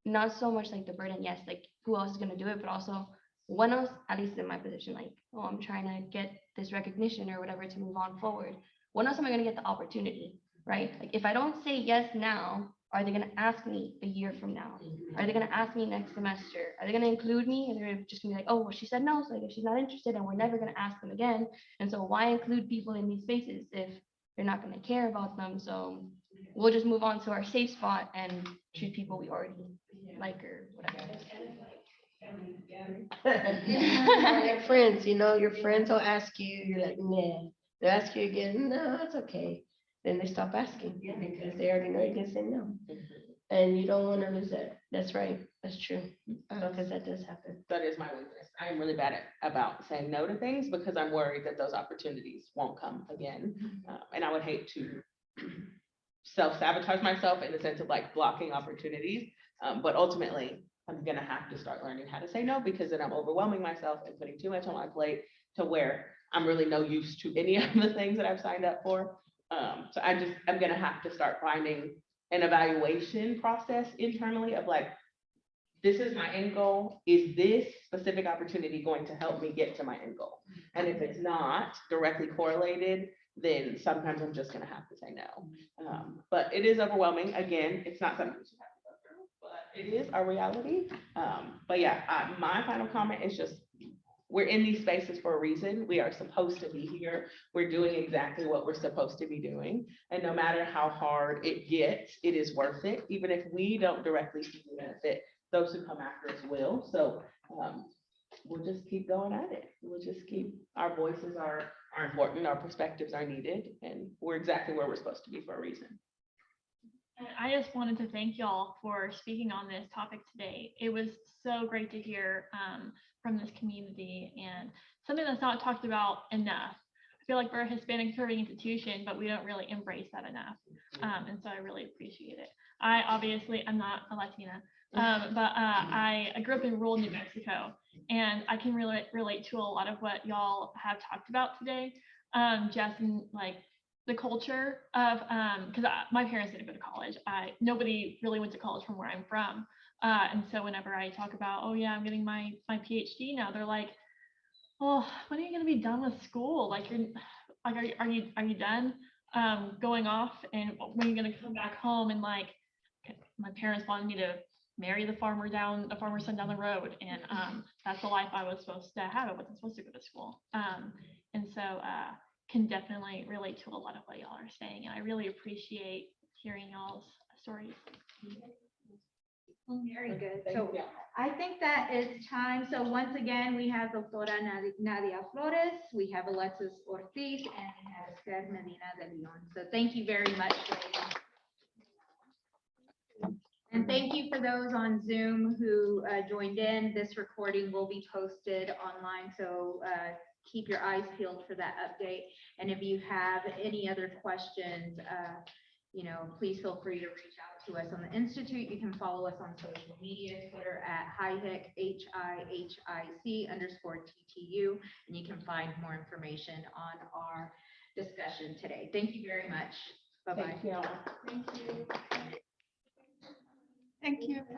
Not so much like the burden, yes, like who else is going to do it, but also when else, at least in my position, like, oh, I'm trying to get this recognition or whatever to move on forward. When else am I going to get the opportunity, right? Like if I don't say yes now, are they going to ask me a year from now? Are they going to ask me next semester? Are they going to include me? And they're just going to be like, oh, well, she said no, so I guess she's not interested and we're never going to ask them again. And so why include people in these spaces if they're not going to care about them? So we'll just move on to our safe spot and choose people we already like or whatever. Your friends, your friends will ask you, you're like, nah. They'll ask you again, no, it's okay. Then they stop asking because they already know you're gonna say no. And you don't want to lose that. That's right. That's true. Because that does happen. That is my weakness. I am really bad about saying no to things because I'm worried that those opportunities won't come again. And I would hate to self-sabotage myself in the sense of like blocking opportunities. But ultimately, I'm gonna have to start learning how to say no because then I'm overwhelming myself and putting too much on my plate to where I'm really no use to any of the things that I've signed up for. So I'm gonna have to start finding an evaluation process internally of like, this is my end goal. Is this specific opportunity going to help me get to my end goal? And if it's not directly correlated, then sometimes I'm just gonna have to say no. But it is overwhelming. Again, it's not something you should have to go through, but it is a reality. But yeah, my final comment is just, we're in these spaces for a reason. We are supposed to be here. We're doing exactly what we're supposed to be doing. And no matter how hard it gets, it is worth it. Even if we don't directly see the benefit, those who come after us will. So we'll just keep going at it. We'll just keep, our voices are important, our perspectives are needed, and we're exactly where we're supposed to be for a reason. And I just wanted to thank y'all for speaking on this topic today. It was so great to hear from this community and something that's not talked about enough. I feel like we're a Hispanic serving institution, but we don't really embrace that enough. And so I really appreciate it. I'm not a Latina, but I grew up in rural New Mexico, and I can really relate to a lot of what y'all have talked about today. Just in like the culture of, because my parents didn't go to college. Nobody really went to college from where I'm from. And so whenever I talk about, oh yeah, I'm getting my PhD now, they're like, oh, when are you going to be done with school? Like, are you done going off? And when are you going to come back home? And like, my parents wanted me to marry the farmer's son down the road. And that's the life I was supposed to have. I wasn't supposed to go to school. And so can definitely relate to a lot of what y'all are saying. And I really appreciate hearing y'all's stories. Very good. So I think that is time. So once again, we have Doctora Nadia Flores, we have Alexis Ortiz, and we have Esther Medina DeLeon. So thank you very much, ladies. And thank you for those on Zoom who joined in. This recording will be posted online, so keep your eyes peeled for that update. And if you have any other questions, please feel free to reach out to us on the Institute. You can follow us on social media, Twitter at HIHIC, HIHIC_TTU, and you can find more information on our discussion today. Thank you very much. Bye-bye. Thank you all. Thank you. Thank you.